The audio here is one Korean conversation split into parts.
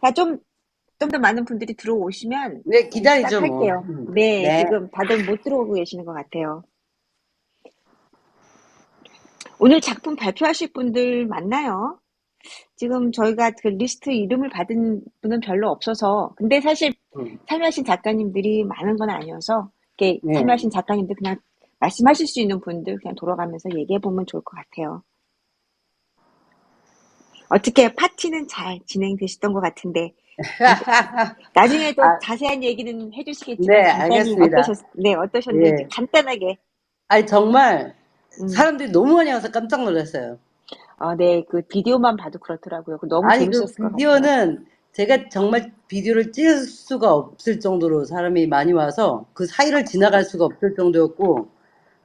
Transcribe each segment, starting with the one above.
자, 좀 더 많은 분들이 들어오시면 네, 기다리죠, 뭐. 시작할게요. 네, 네. 지금 다들 못 들어오고 계시는 것 같아요. 오늘 작품 발표하실 분들 맞나요? 지금 저희가 그 리스트 이름을 받은 분은 별로 없어서, 근데 사실 음, 참여하신 작가님들이 많은 건 아니어서, 이렇게 네. 참여하신 작가님들 그냥 말씀하실 수 있는 분들 그냥 돌아가면서 얘기해 보면 좋을 것 같아요. 어떻게 파티는 잘 진행되셨던 것 같은데, 나중에 또 아, 자세한 얘기는 해주시겠지만 네, 간단히 알겠습니다. 네, 어떠셨는지 예. 간단하게. 아니, 정말 음, 사람들이 너무 많이 와서 깜짝 놀랐어요. 네, 그 비디오만 봐도 그렇더라고요. 너무 아니, 그 재밌었을 것 같아요. 비디오는 제가 정말 비디오를 찍을 수가 없을 정도로 사람이 많이 와서 그 사이를 지나갈 수가 없을 정도였고,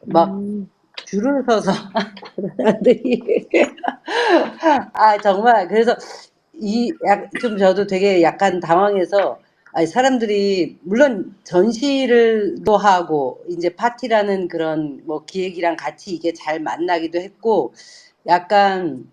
막 음, 줄을 서서 사람들이 정말 그래서 좀 저도 되게 약간 당황해서 아니 사람들이 물론 전시를 또 하고 이제 파티라는 그런 뭐 기획이랑 같이 이게 잘 만나기도 했고 약간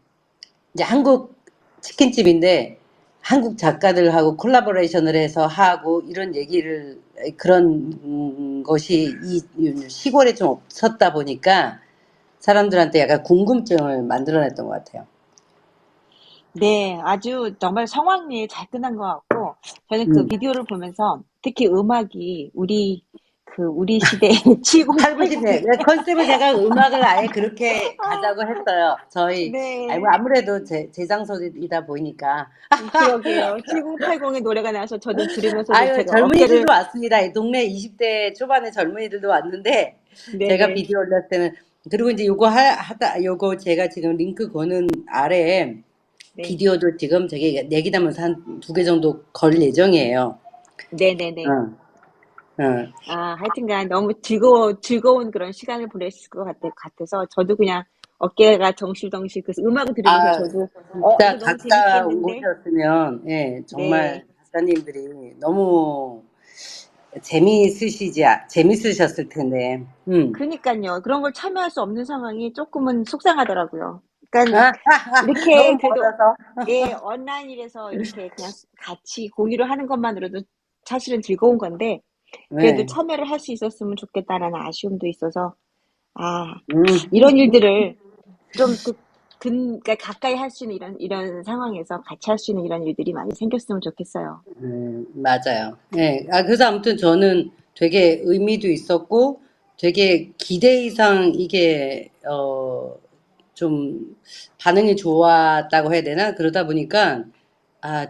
이제 한국 치킨집인데 한국 작가들하고 콜라보레이션을 해서 하고 이런 얘기를 그런 것이 이 시골에 좀 없었다 보니까 사람들한테 약간 궁금증을 만들어냈던 것 같아요. 네, 아주 정말 성황리에 잘 끝난 것 같고, 저는 그 음. 비디오를 보면서 특히 음악이 우리 시대의 7080의 8910. 컨셉을 제가 음악을 아예 그렇게 가자고 했어요. 뭐 네, 아무래도 제 장소이다 보니까. 그러게요. 7080의 노래가 나와서 저는 들으면서도 아유, 제가 젊은이들도 어깨를, 왔습니다. 이 동네 20대 초반의 젊은이들도 왔는데, 제가 네네, 비디오 올렸을 때는, 그리고 이제 요거 제가 지금 링크 거는 아래에 네, 비디오도 지금 저기 내기담아서 한 두 개 정도 걸 예정이에요. 네네네. 어, 어. 하여튼간 너무 즐거운 그런 시간을 보냈을 것 같아서 저도 그냥 어깨가 덩실덩실 그 음악을 들으면서 아, 저도 이거 진짜 너무 작가 재밌겠는데 오셨으면, 예, 정말 네 작가님들이 너무 재밌으셨을 텐데. 그니까요 그런 걸 참여할 수 없는 상황이 조금은 속상하더라고요. 그러니까 이렇게 너무 그래도 멀어서. 예 온라인이라서 이렇게 그냥 같이 공유를 하는 것만으로도 사실은 즐거운 건데 그래도 네. 참여를 할 수 있었으면 좋겠다라는 아쉬움도 있어서 아 음, 이런 일들을 좀 그러니까 가까이 할 수 있는 이런 상황에서 같이 할 수 있는 이런 일들이 많이 생겼으면 좋겠어요. 맞아요. 네. 그래서 아무튼 저는 되게 의미도 있었고, 되게 기대 이상 이게, 좀 반응이 좋았다고 해야 되나? 그러다 보니까,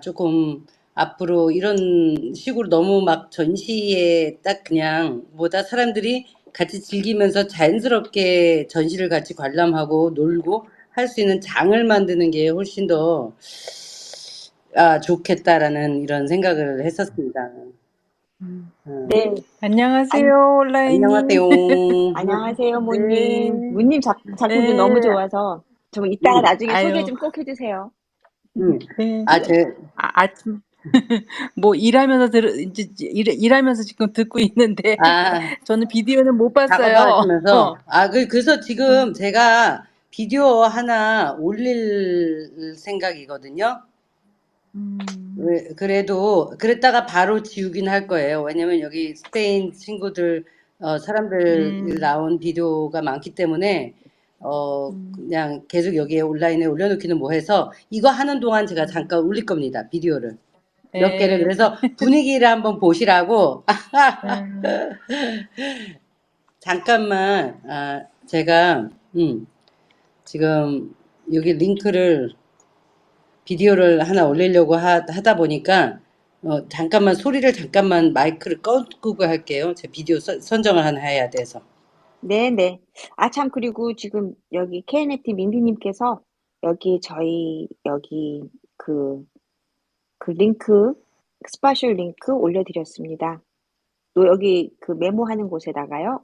조금 앞으로 이런 식으로 너무 막 전시에 딱 그냥 뭐다 사람들이 같이 즐기면서 자연스럽게 전시를 같이 관람하고 놀고 할 수 있는 장을 만드는 게 훨씬 더 좋겠다라는 이런 생각을 했었습니다. 음. 음. 네, 안, 안녕하세요, 온라인님. 안녕하세요. 안녕하세요, 모님. 네, 모님 작품도 너무 네, 좋아서 좀 이따가 음, 나중에 소개 아유, 좀 꼭 해주세요. 음. 네. 아, 제, 아침, 뭐, 이제 일하면서 지금 듣고 있는데, 아, 저는 비디오는 못 봤어요. 작업하시면서, 그래서 지금 제가 비디오 하나 올릴 생각이거든요. 음, 그랬다가 바로 지우긴 할 거예요. 왜냐면 여기 스페인 친구들, 사람들 음, 나온 비디오가 많기 때문에, 음, 그냥 계속 여기에 온라인에 올려놓기는 뭐 해서, 이거 하는 동안 제가 잠깐 올릴 겁니다. 비디오를. 몇 개를. 네, 그래서 분위기를 한번 보시라고, 음, 잠깐만, 제가, 지금 여기 링크를 비디오를 하나 올리려고 하다 보니까 잠깐만 소리를 잠깐만 마이크를 끄고 할게요. 제 비디오 선정을 하나 해야 돼서. 네네. 참, 그리고 지금 여기 KNFT 민디님께서 여기 그, 그 링크, 스파셜 링크 올려드렸습니다. 또 여기 그 메모하는 곳에다가요,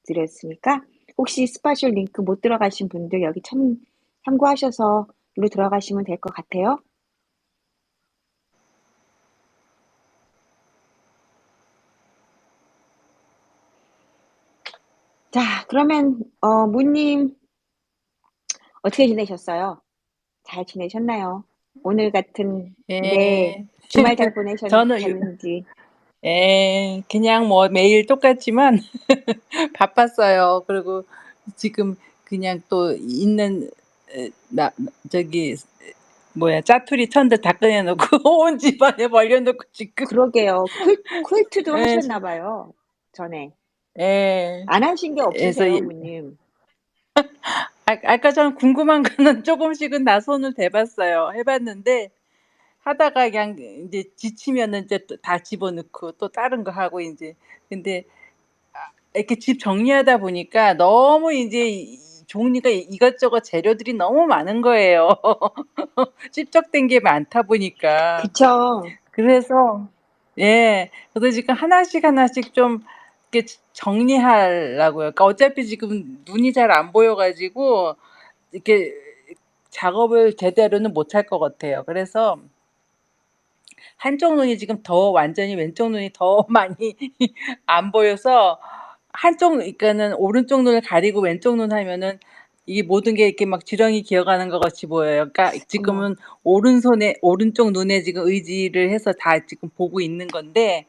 드렸으니까, 혹시 스파셜 링크 못 들어가신 분들 여기 참고하셔서 일로 들어가시면 될 것 같아요. 자, 그러면, 무님, 어떻게 지내셨어요? 잘 지내셨나요? 오늘 같은 네. 예. 주말 잘 저는 보내셨는지. 예. 그냥 뭐 매일 똑같지만 바빴어요. 그리고 지금 그냥 또 있는 나 저기 뭐야 짜투리 천들 다 꺼내 놓고 온 집안에 벌려 놓고 지금 그러게요. 퀼트도 예. 하셨나 봐요, 전에. 예. 안 하신 게 그래서 없으세요, 부님? 아까 전 궁금한 거는 쪼금씩은 나 손을 대 봤어요. 해 봤는데 하다가 그냥 인제 지치면은 이제 또 다 집어넣고 또 다른 거 하고 인제. 근데 이렇게 집 정리하다 보니까 너무 인제 이 종류가 이것저것 재료들이 너무 많은 거예요. 찝적된 게 많다 보니까. 그쵸. 그래서 예. 그래서 지금 하나씩 하나씩 좀 이렇게 정리하려고요. 그러니까 어차피 지금 눈이 잘 안 보여 가지고 이렇게 작업을 제대로는 못할 것 같아요. 그래서 한쪽 눈이 지금 더 완전히 왼쪽 눈이 더 많이 안 보여서 한쪽 그러니까는 오른쪽 눈을 가리고 왼쪽 눈 하면은 이게 모든 게 이렇게 막 지렁이 기어가는 것 같이 보여요. 그러니까 어머. 지금은 오른손에 오른쪽 눈에 지금 의지를 해서 다 지금 보고 있는 건데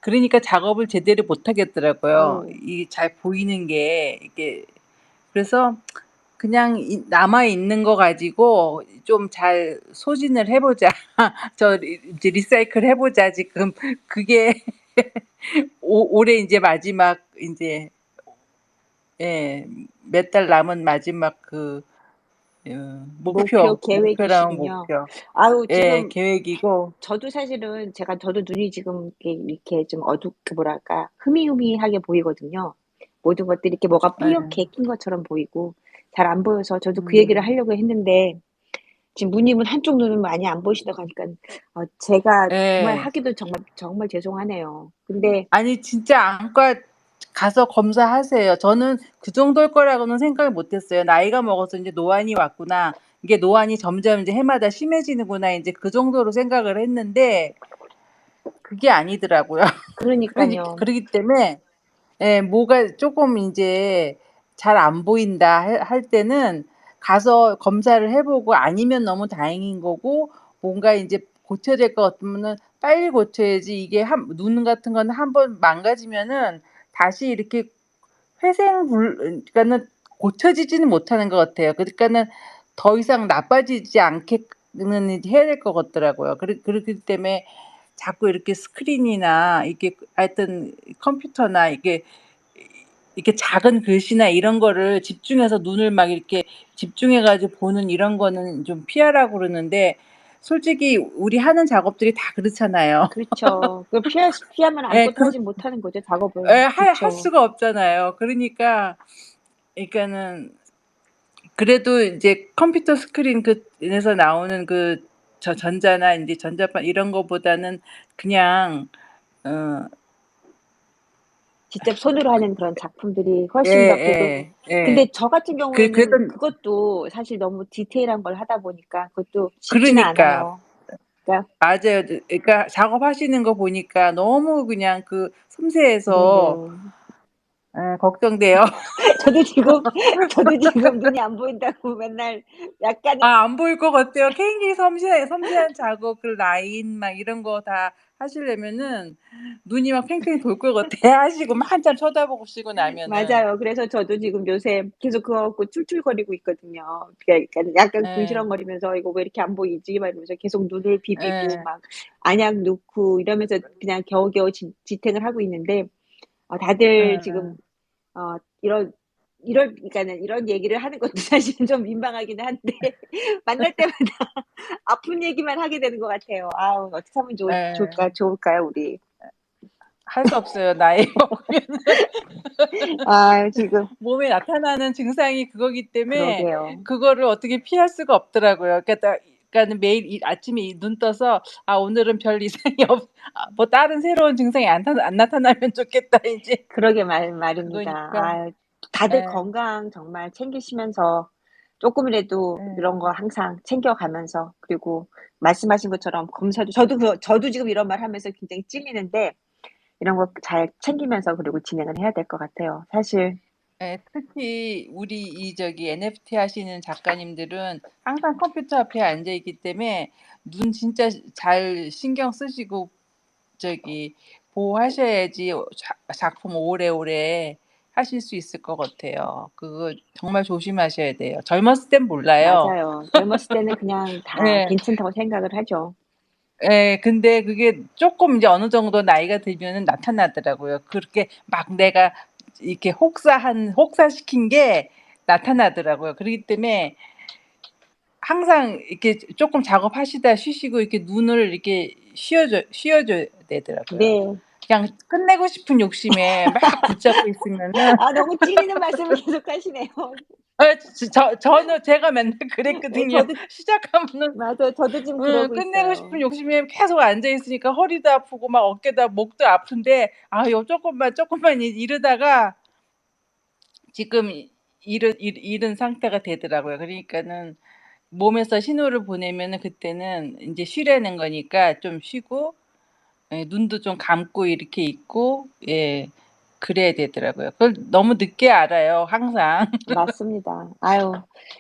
그러니까 작업을 제대로 못 하겠더라고요. 아우. 이 잘 보이는 게 이게 그래서 그냥 남아 있는 거 가지고 좀 잘 소진을 해 보자. 이제 리사이클 해 보자. 지금 그게 올해 인제 마지막 인제 예 몇 달 남은 마지막 목표 목표랑 계획이시군요. 목표. 아우 예 지금 계획이고 저도 사실은 저도 눈이 지금 이렇게 좀 어둡게 뭐랄까 흐미흐미하게 보이거든요. 모든 것들이 이렇게 뭐가 뿌옇게 예. 낀 것처럼 보이고 잘 안 보여서 저도 그 얘기를 음. 하려고 했는데 지금 누님은 한쪽 눈은 많이 안 보신다고 하니까 제가 그 말 예. 하기도 정말 죄송하네요. 근데 아니 진짜 안과 가서 검사하세요. 저는 그 정도일 거라고는 생각을 못 했어요. '나이가 먹어서 인제 노안이 왔구나. 이게 노안이 점점 인제 해마다 심해지는구나.' 인제 그 정도로 생각을 했는데 그게 아니더라고요. 그러니깐요. 그러기 때문에 예 뭐가 쪼끔 인제 잘 안 보인다 할 때는 가서 검사를 해 보고 아니면 너무 다행인 거고 뭔가 인제 고쳐야 될 것 같으면은 빨리 고쳐야지 이게 눈 같은 거는 한번 망가지면은 다시 이렇게 그러니까는 고쳐지지는 못하는 것 같아요. 그러니까는 더 이상 나빠지지 않게는 이제 해야 될 것 같더라고요. 그렇기 때문에 자꾸 이렇게 스크린이나 이게 하여튼 컴퓨터나 이렇게 작은 글씨나 이런 거를 집중해서 눈을 막 이렇게 집중해 가지고 보는 이런 거는 좀 피하라고 그러는데 솔직히 우리 하는 작업들이 다 그렇잖아요. 그렇죠. 그걸 피하면 예 아무것도 하지 못하는 거죠, 작업을. 예 할 그쵸. 수가 없잖아요. 그러니까는 그래도 인제 컴퓨터 스크린 에서 나오는 전자나 인제 전자파 이런 거보다는 그냥 어 직접 손으로 하는 그런 작품들이 훨씬 더 그래도 예예 예. 근데 저 같은 그래도 경우에는 그것도 사실 너무 디테일한 걸 하다 보니까 그것도 쉽지는 그러니까 않아요. 그러니까 맞아요. 그러니까 작업하시는 거 보니까 너무 그냥 섬세해서 네네. 예 걱정돼요. 저도 지금 저도 지금 눈이 안 보인다고 맨날 약간은 안 보일 것 같아요. 굉장히 섬세한 작업 라인 막 이런 거 다 하시려면은 눈이 막 팽팽 돌 것 같아. 하시고 막 한참 쳐다보시고 나면은. 맞아요. 그래서 저도 지금 요새 계속 그거 갖고 툴툴거리고 있거든요. 그러니까 약간 예. 궁시렁거리면서 '이거 왜 이렇게 안 보이지?' 막 이러면서 계속 눈을 비비고 예. 막 안약 넣고 이러면서 그냥 겨우겨우 지탱을 하고 있는데 다들 지금 예예. 어 이런 그러니까는 이런 얘기를 하는 것도 사실은 좀 민망하기는 한데 만날 때마다 아픈 얘기만 하게 되는 것 같아요. 아우 어떻게 하면 예. 좋을까요 우리? 할 수 없어요. 나이 먹으면 아 지금 몸에 나타나는 증상이 그거기 때문에 그러게요. 그거를 어떻게 피할 수가 없더라고요. 그러니까는 매일 아침에 눈 떠서 '아 오늘은 별 이상이 뭐 다른 새로운 증상이 안 나타나면 좋겠다.' 인제 그러게 말입니다. 그거니까. 다들 예. 건강 정말 챙기시면서 쪼끔이라도 이런 거 예. 항상 챙겨가면서 그리고 말씀하신 것처럼 검사도 저도 지금 이런 말 하면서 굉장히 찔리는데 이런 거 잘 챙기면서 그리고 진행을 해야 될 것 같아요. 사실 예, 특히 우리 NFT 하시는 작가님들은 항상 컴퓨터 앞에 앉아 있기 때문에 눈 진짜 잘 신경 쓰시고 보호하셔야지 작품 오래오래 하실 수 있을 것 같아요. 그거 정말 조심하셔야 돼요. 젊었을 땐 몰라요. 맞아요. 젊었을 때는 그냥 다 예. 괜찮다고 생각을 하죠. 예. 근데 그게 쪼끔 이제 어느 정도 나이가 들면은 나타나더라고요. 그렇게 막 내가 이렇게 혹사시킨 게 나타나더라고요. 그러기 때문에 항상 이렇게 쪼끔 작업하시다 쉬시고 이렇게 눈을 이렇게 쉬어줘야 되더라고요. 네. 그냥 끝내고 싶은 욕심에 막 붙잡고 있으면은 아 너무 찔리는 말씀을 계속하시네요. 저는 제가 맨날 예 그랬거든요. 저도 시작하면은 맞아요. 저도 지금 그러고 끝내고 있어요. 싶은 욕심에 계속 앉아 있으니까 허리도 아프고 막 어깨도 목도 아픈데 요 쪼끔만 이러다가 지금 이런 상태가 되더라고요. 그러니까는 몸에서 신호를 보내면은 그때는 인제 쉬라는 거니까 좀 쉬고 예 눈도 좀 감고 이렇게 있고 예 그래야 되더라고요. 그걸 너무 늦게 알아요 항상. 맞습니다. 아유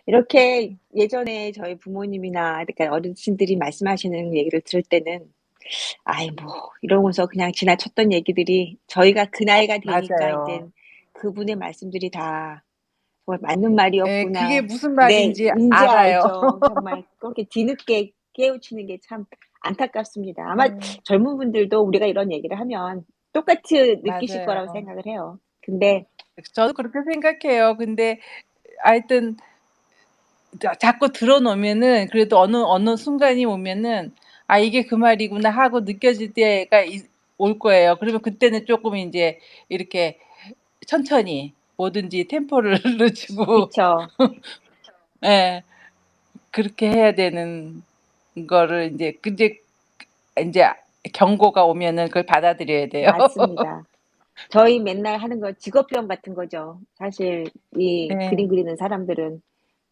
이렇게 예전에 저희 부모님이나 그러니까 어르신들이 말씀하시는 얘기를 들을 때는 '아이 뭐.' 이러고서 그냥 지나쳤던 얘기들이 저희가 그 나이가 되니까 맞아요. 인젠 그분의 말씀들이 다 정말 맞는 예 그게 말이었구나. 무슨 네. 말인지 인제 알아요. 알죠. 정말 그렇게 뒤늦게 깨우치는 게 참 안타깝습니다. 아마 음. 젊은 분들도 우리가 이런 얘기를 하면 똑같이 느끼실 거라고 맞아요. 생각을 해요. 근데 저도 그렇게 생각해요. 근데 하여튼 자꾸 들어 놓으면은 그래도 어느 순간이 오면은 '아 이게 그 말이구나.' 하고 느껴질 때가 올 거예요. 그러면 그때는 쪼끔 인제 이렇게 천천히 뭐든지 템포를 늦추고 그쵸. 예 그렇게 해야 되는 거를 인제 경고가 오면은 그걸 받아들여야 돼요. 맞습니다. 저희 맨날 하는 거 직업병 같은 거죠. 사실 이 네. 그림 그리는 사람들은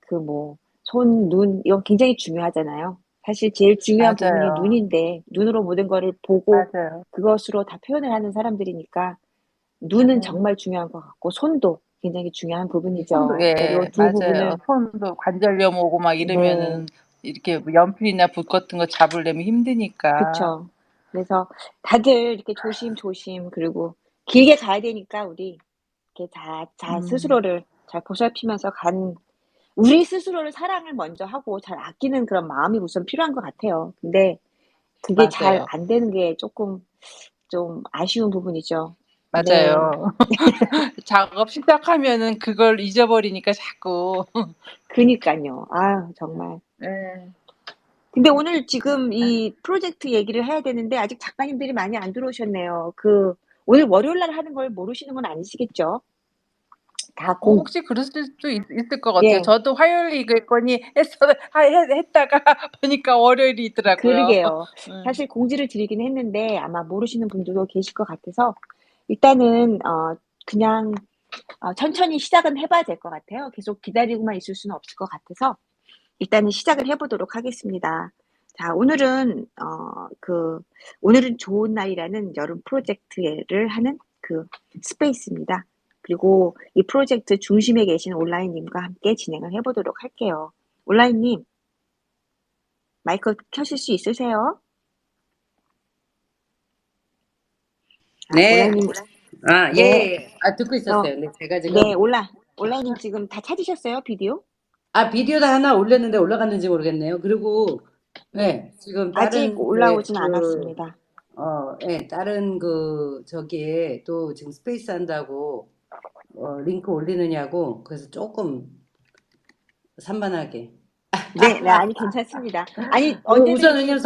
그 뭐 손, 눈 이건 굉장히 중요하잖아요. 사실 제일 중요한 부분이 맞아요. 눈인데 눈으로 모든 거를 보고 맞아요. 그것으로 다 표현을 하는 사람들이니까 눈은 네. 정말 중요한 것 같고 손도 굉장히 중요한 손도 부분이죠. 그러니까 요 예 두 맞아요. 부분을 손도 관절염 오고 막 네. 이러면은 이렇게 뭐 연필이나 붓 같은 거 잡으려면 힘드니까. 그쵸. 그래서 다들 이렇게 조심조심 그리고 길게 가야 되니까 우리 이렇게 음 스스로를 잘 보살피면서 우리 스스로를 사랑을 먼저 하고 잘 아끼는 그런 마음이 우선 필요한 것 같아요. 근데 그게 잘 맞아요. 안 되는 게 쪼끔 좀 아쉬운 부분이죠. 네. 맞아요. 작업 시작하면은 그걸 잊어버리니까 자꾸. 그니깐요. 아유 정말. 예. 근데 오늘 지금 이 프로젝트 얘기를 해야 되는데 아직 작가님들이 많이 안 들어오셨네요. 오늘 월요일 날 하는 걸 모르시는 건 아니시겠죠? 다 혹시 그랬을 수도 있을 것 같아요. 예. 저도 화요일에 이거했거니 했다가 보니까 월요일이더라고요. 그러게요. 음. 사실 공지를 드리긴 했는데 아마 모르시는 분들도 계실 것 같아서 일단은 그냥 천천히 시작은 해 봐야 될 것 같아요. 계속 기다리고만 있을 수는 없을 것 같아서 일단은 시작을 해 보도록 하겠습니다. 자 오늘은 좋은 날이라는 여름 프로젝트를 하는 스페이스입니다. 그리고 이 프로젝트 중심에 계신 온라인님과 함께 진행을 해 보도록 할게요. 온라인님 마이크 켜실 수 있으세요? 네. 온라인님 네. 예예예. 듣고 어 있었어요. 네, 제가 네. 지금 온라인님 지금 다 찾으셨어요, 비디오? 비디오도 하나 올렸는데 올라갔는지 모르겠네요. 그리고 네. 지금 아직 다른 게 올라오진 않았습니다. 다른 저기에 또 지금 스페이스 한다고 링크 올리느냐고 그래서 조금 산만하게. 네. 네. 아니 괜찮습니다. 아니 우선 언제든지 왜냐면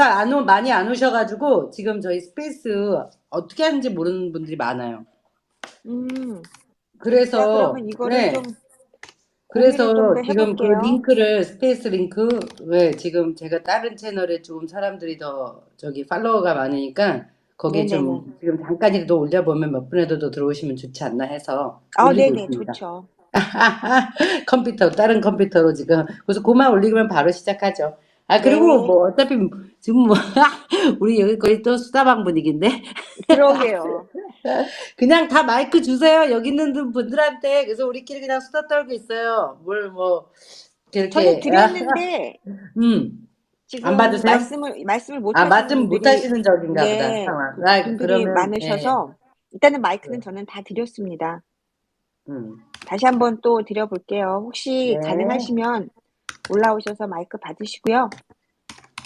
많이 안 오셔가지고 지금 저희 스페이스 어떻게 하는지 모르는 분들이 많아요. 음. 제가 그래서 그러면 이거를 네. 좀 공유를 좀 더 그래서 해 지금 그 볼게요. 링크를 스페이스 링크 왜 지금 제가 다른 채널에 좀 사람들이 더 저기 팔로워가 많으니까 거기에 네네네. 좀 지금 잠깐이라도 올려보면 몇 분에도 더 들어오시면 좋지 않나 해서 아 올리고 네네. 있습니다. 좋죠. 다른 컴퓨터로 지금 그래서 그만 올리면 바로 시작하죠. 그리고 네. 뭐 어차피 지금 뭐 우리 여기 거의 또 수다방 분위기인데 그러게요. 그냥 다 마이크 주세요. 여기 있는 분들한테. 그래서 우리끼리 그냥 수다 떨고 있어요. 뭘 뭐 저는 이렇게 드렸는데 안 지금 받으세요? 말씀을 못 하시는 말씀 못 분들이 하시는 적인가 보다, 네, 상황. 분들이 그러면, 예. 많으셔서 일단은 마이크는 저는 다 드렸습니다. 음. 다시 한번 또 드려볼게요. 혹시 네. 가능하시면 올라오셔서 마이크 받으시고요.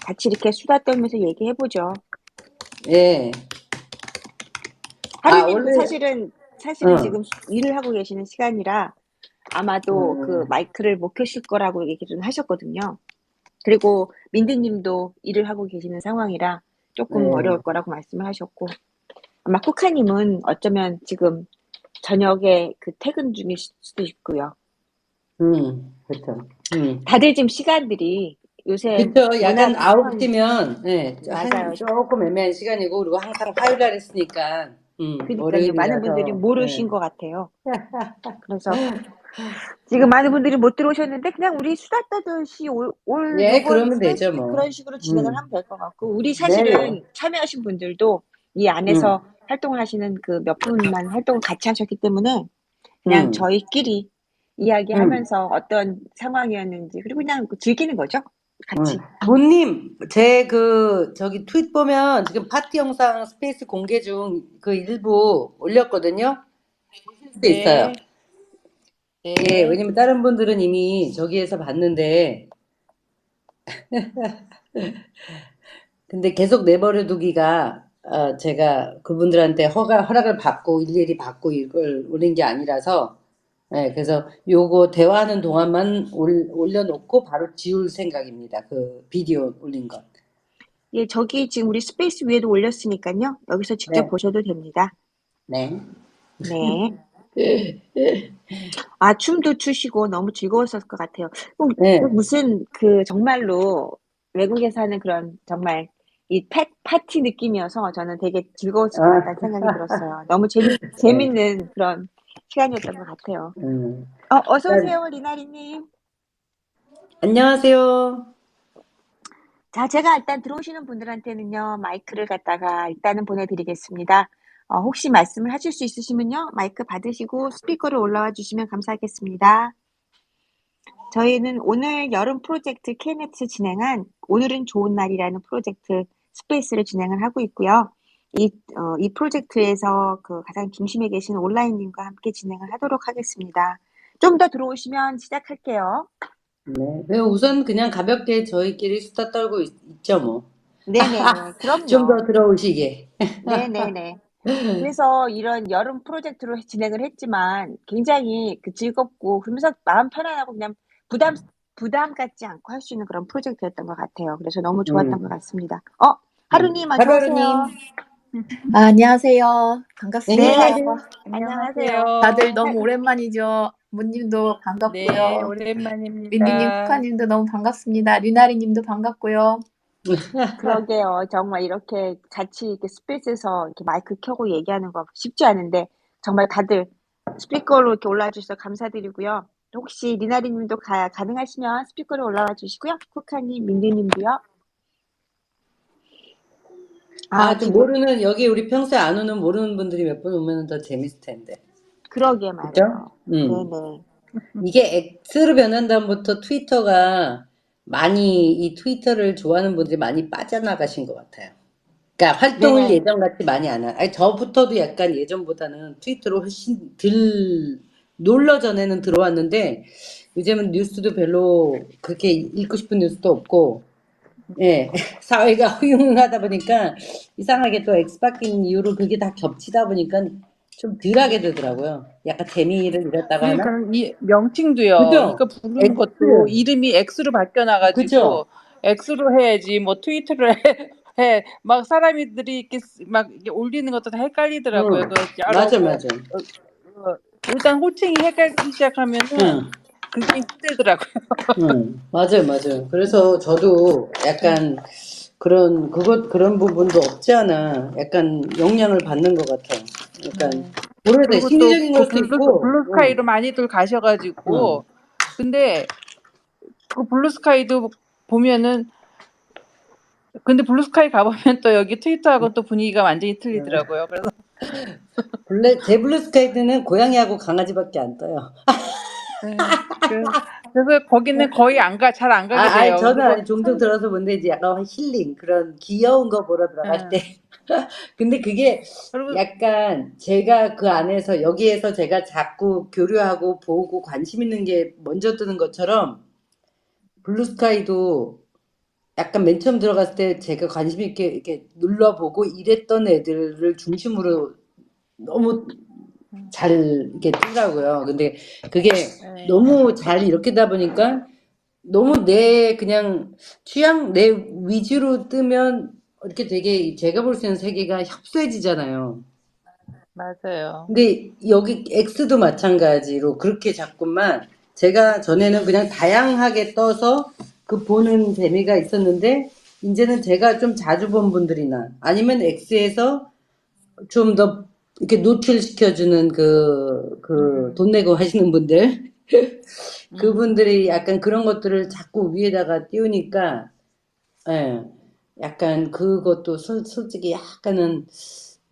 같이 이렇게 수다 떨면서 얘기해보죠. 예. 하루님도 원래, 사실은 응. 지금 일을 하고 계시는 시간이라 아마도 그 마이크를 못 켜실 거라고 얘기를 하셨거든요. 그리고 민드님도 일을 하고 계시는 상황이라 조금 네. 어려울 거라고 말씀을 하셨고 아마 쿠카님은 어쩌면 지금 저녁에 그 퇴근 중일 수도 있고요. 그렇죠. 다들 지금 시간들이 요새 그쵸. 워낙 약간 상황이 9시면, 예, 맞아요. 조금 애매한 시간이고, 그리고 항상 화요일 날 했으니까, 그러니까요. 많은 분들이 월요일이라서, 모르신 것 같아요. 그래서 지금 많은 분들이 못 들어오셨는데 그냥 우리 수다 떠듯이 올 예, 요번 그러면 되죠, 스페이스 뭐. 그런 식으로 진행을 하면 될 것 같고 우리 네네. 사실은 참여하신 분들도 이 음, 안에서 활동을 하시는 그 몇 분만 활동을 같이 하셨기 때문에 그냥 음, 저희끼리 음. 이야기하면서 어떤 상황이었는지 그리고 그냥 즐기는 거죠. 같이. 모님, 저기 트윗 보면 지금 파티 영상 스페이스 공개 중 그 일부 올렸거든요. 보실 수 있어요. 네. 예, 네. 왜냐면 다른 분들은 이미 저기에서 봤는데, 근데 계속 내버려 두기가, 제가 그분들한테 허락을 받고 일일이 받고 이걸 올린 게 아니라서, 예, 그래서 요거 대화하는 동안만 올려놓고 바로 지울 생각입니다. 그 비디오 올린 것. 예, 저기 지금 우리 스페이스 위에도 올렸으니까요. 여기서 직접 네, 보셔도 됩니다. 네. 네. 아, 춤도 추시고 너무 즐거웠을 것 같아요. 네. 무슨 그 정말로 외국에서 하는 그런 정말 이 파티 느낌이어서 저는 되게 즐거웠을 것 같다는 생각이 들었어요. 너무 네. 재밌는 그런 시간이었던 것 같아요. 음. 어서 일단 오세요, 리나리님. 안녕하세요. 자, 제가 일단 들어오시는 분들한테는요, 마이크를 갖다가 일단은 보내드리겠습니다. 혹시 말씀을 하실 수 있으시면요, 마이크 받으시고 스피커로 올라와 주시면 감사하겠습니다. 저희는 오늘 여름 프로젝트 KNET 진행한 오늘은 좋은 날이라는 프로젝트 스페이스를 진행을 하고 있고요. 이 프로젝트에서 그 가장 중심에 계신 온라인님과 함께 진행을 하도록 하겠습니다. 좀 더 들어오시면 시작할게요. 네. 우선 그냥 가볍게 저희끼리 수다 떨고 있죠, 뭐. 네네네. 좀 더 그럼요. 들어오시게. 네네네. 그래서 이런 여름 프로젝트로 진행을 했지만 굉장히 그 즐겁고 그러면서 마음 편안하고 그냥 부담 갖지 않고 할 수 있는 그런 프로젝트였던 것 같아요. 그래서 너무 좋았던 것 같습니다. 하루님 어서 하루하루님. 오세요. 안녕하세요. 반갑습니다. 네, 네. 안녕하세요. 다들 안녕하세요. 너무 오랜만이죠. 문님도 네, 반갑고요. 민디님, 오랜만입니다. 쿠카님도 너무 반갑습니다. 리나리님도 반갑고요. 그러게요. 정말 이렇게 같이 이렇게 스페이스에서 이렇게 마이크 켜고 얘기하는 거 쉽지 않은데 정말 다들 스피커로 이렇게 올라와 주셔서 감사드리고요. 혹시 리나리 님도 가능하시면 스피커로 올라와 주시고요. 쿠카님, 민디님도요. 좀 지금 여기 우리 평소에 안 오는 모르는 분들이 몇 분 오면 더 재밌을 텐데. 그러게 그죠? 말이에요. 네네. 이게 X로 변한 다음부터 트위터가 이 트위터를 좋아하는 분들이 많이 빠져나가신 것 같아요. 그러니까 활동을 네. 예전같이 많이 안 아니, 저부터도 약간 예전보다는 트위터로 훨씬 덜 놀러 전에는 들어왔는데 요즘은 뉴스도 별로 그렇게 읽고 싶은 뉴스도 없고 예 사회가 흉흉하다 보니까 이상하게 또 X 바뀐 이후로 그게 다 겹치다 보니까 좀 덜하게 되더라고요. 약간 재미를 잃었다고 하나? 그러니까 이 명칭도요. 그죠? 이거 부르는 X 것도 이름이 X로 바뀌어나가지고 그죠? X로 해야지 뭐 트위터를 해. 막 사람들이 이렇게 막 이렇게 올리는 것도 다 헷갈리더라고요. 응 그 여러 맞아 뭐 맞아. 일단 호칭이 헷갈리기 시작하면은 응. 그게 힘들더라고요. 맞아요. 그래서 저도 약간 그런 부분도 없지 않아. 약간 영향을 받는 것 같아요. 약간, 모르겠어요. 그리고 또 심리적인 그 걸 수도 있고, 블루스카이로 많이들 가셔가지고 응, 근데 그 블루스카이도 보면은 근데 블루스카이 가보면 또 여기 트위터하고 또 분위기가 완전히 틀리더라고요. 그래서 제 블루스카이드는 고양이하고 강아지밖에 안 떠요. 네. 그래서 거기는 거의 잘 안 가게 돼요. 저는 그리고 종종 들어서 뭔데 이제 약간 힐링 그런 귀여운 거 보러 들어갈 때. 근데 그게 그리고 약간 제가 그 안에서 여기에서 제가 자꾸 교류하고 보고 관심 있는 게 먼저 뜨는 것처럼 블루스카이도 약간 맨 처음 들어갔을 때 제가 관심 있게 이렇게 눌러보고 이랬던 애들을 중심으로 너무 잘 이렇게 뜨더라고요. 근데 그게 네. 너무 잘 이렇게다 보니까 너무 내 그냥 취향 내 위주로 뜨면 이렇게 되게 제가 볼 수 있는 세계가 협소해지잖아요. 맞아요. 근데 여기 X도 마찬가지로 그렇게 자꾸만 제가 전에는 그냥 다양하게 떠서 그 보는 재미가 있었는데 이제는 제가 좀 자주 본 분들이나 아니면 X에서 좀 더 이렇게 노출시켜주는 돈 내고 하시는 분들 그분들이 약간 그런 것들을 자꾸 위에다가 띄우니까 예, 약간 그것도 솔직히 약간은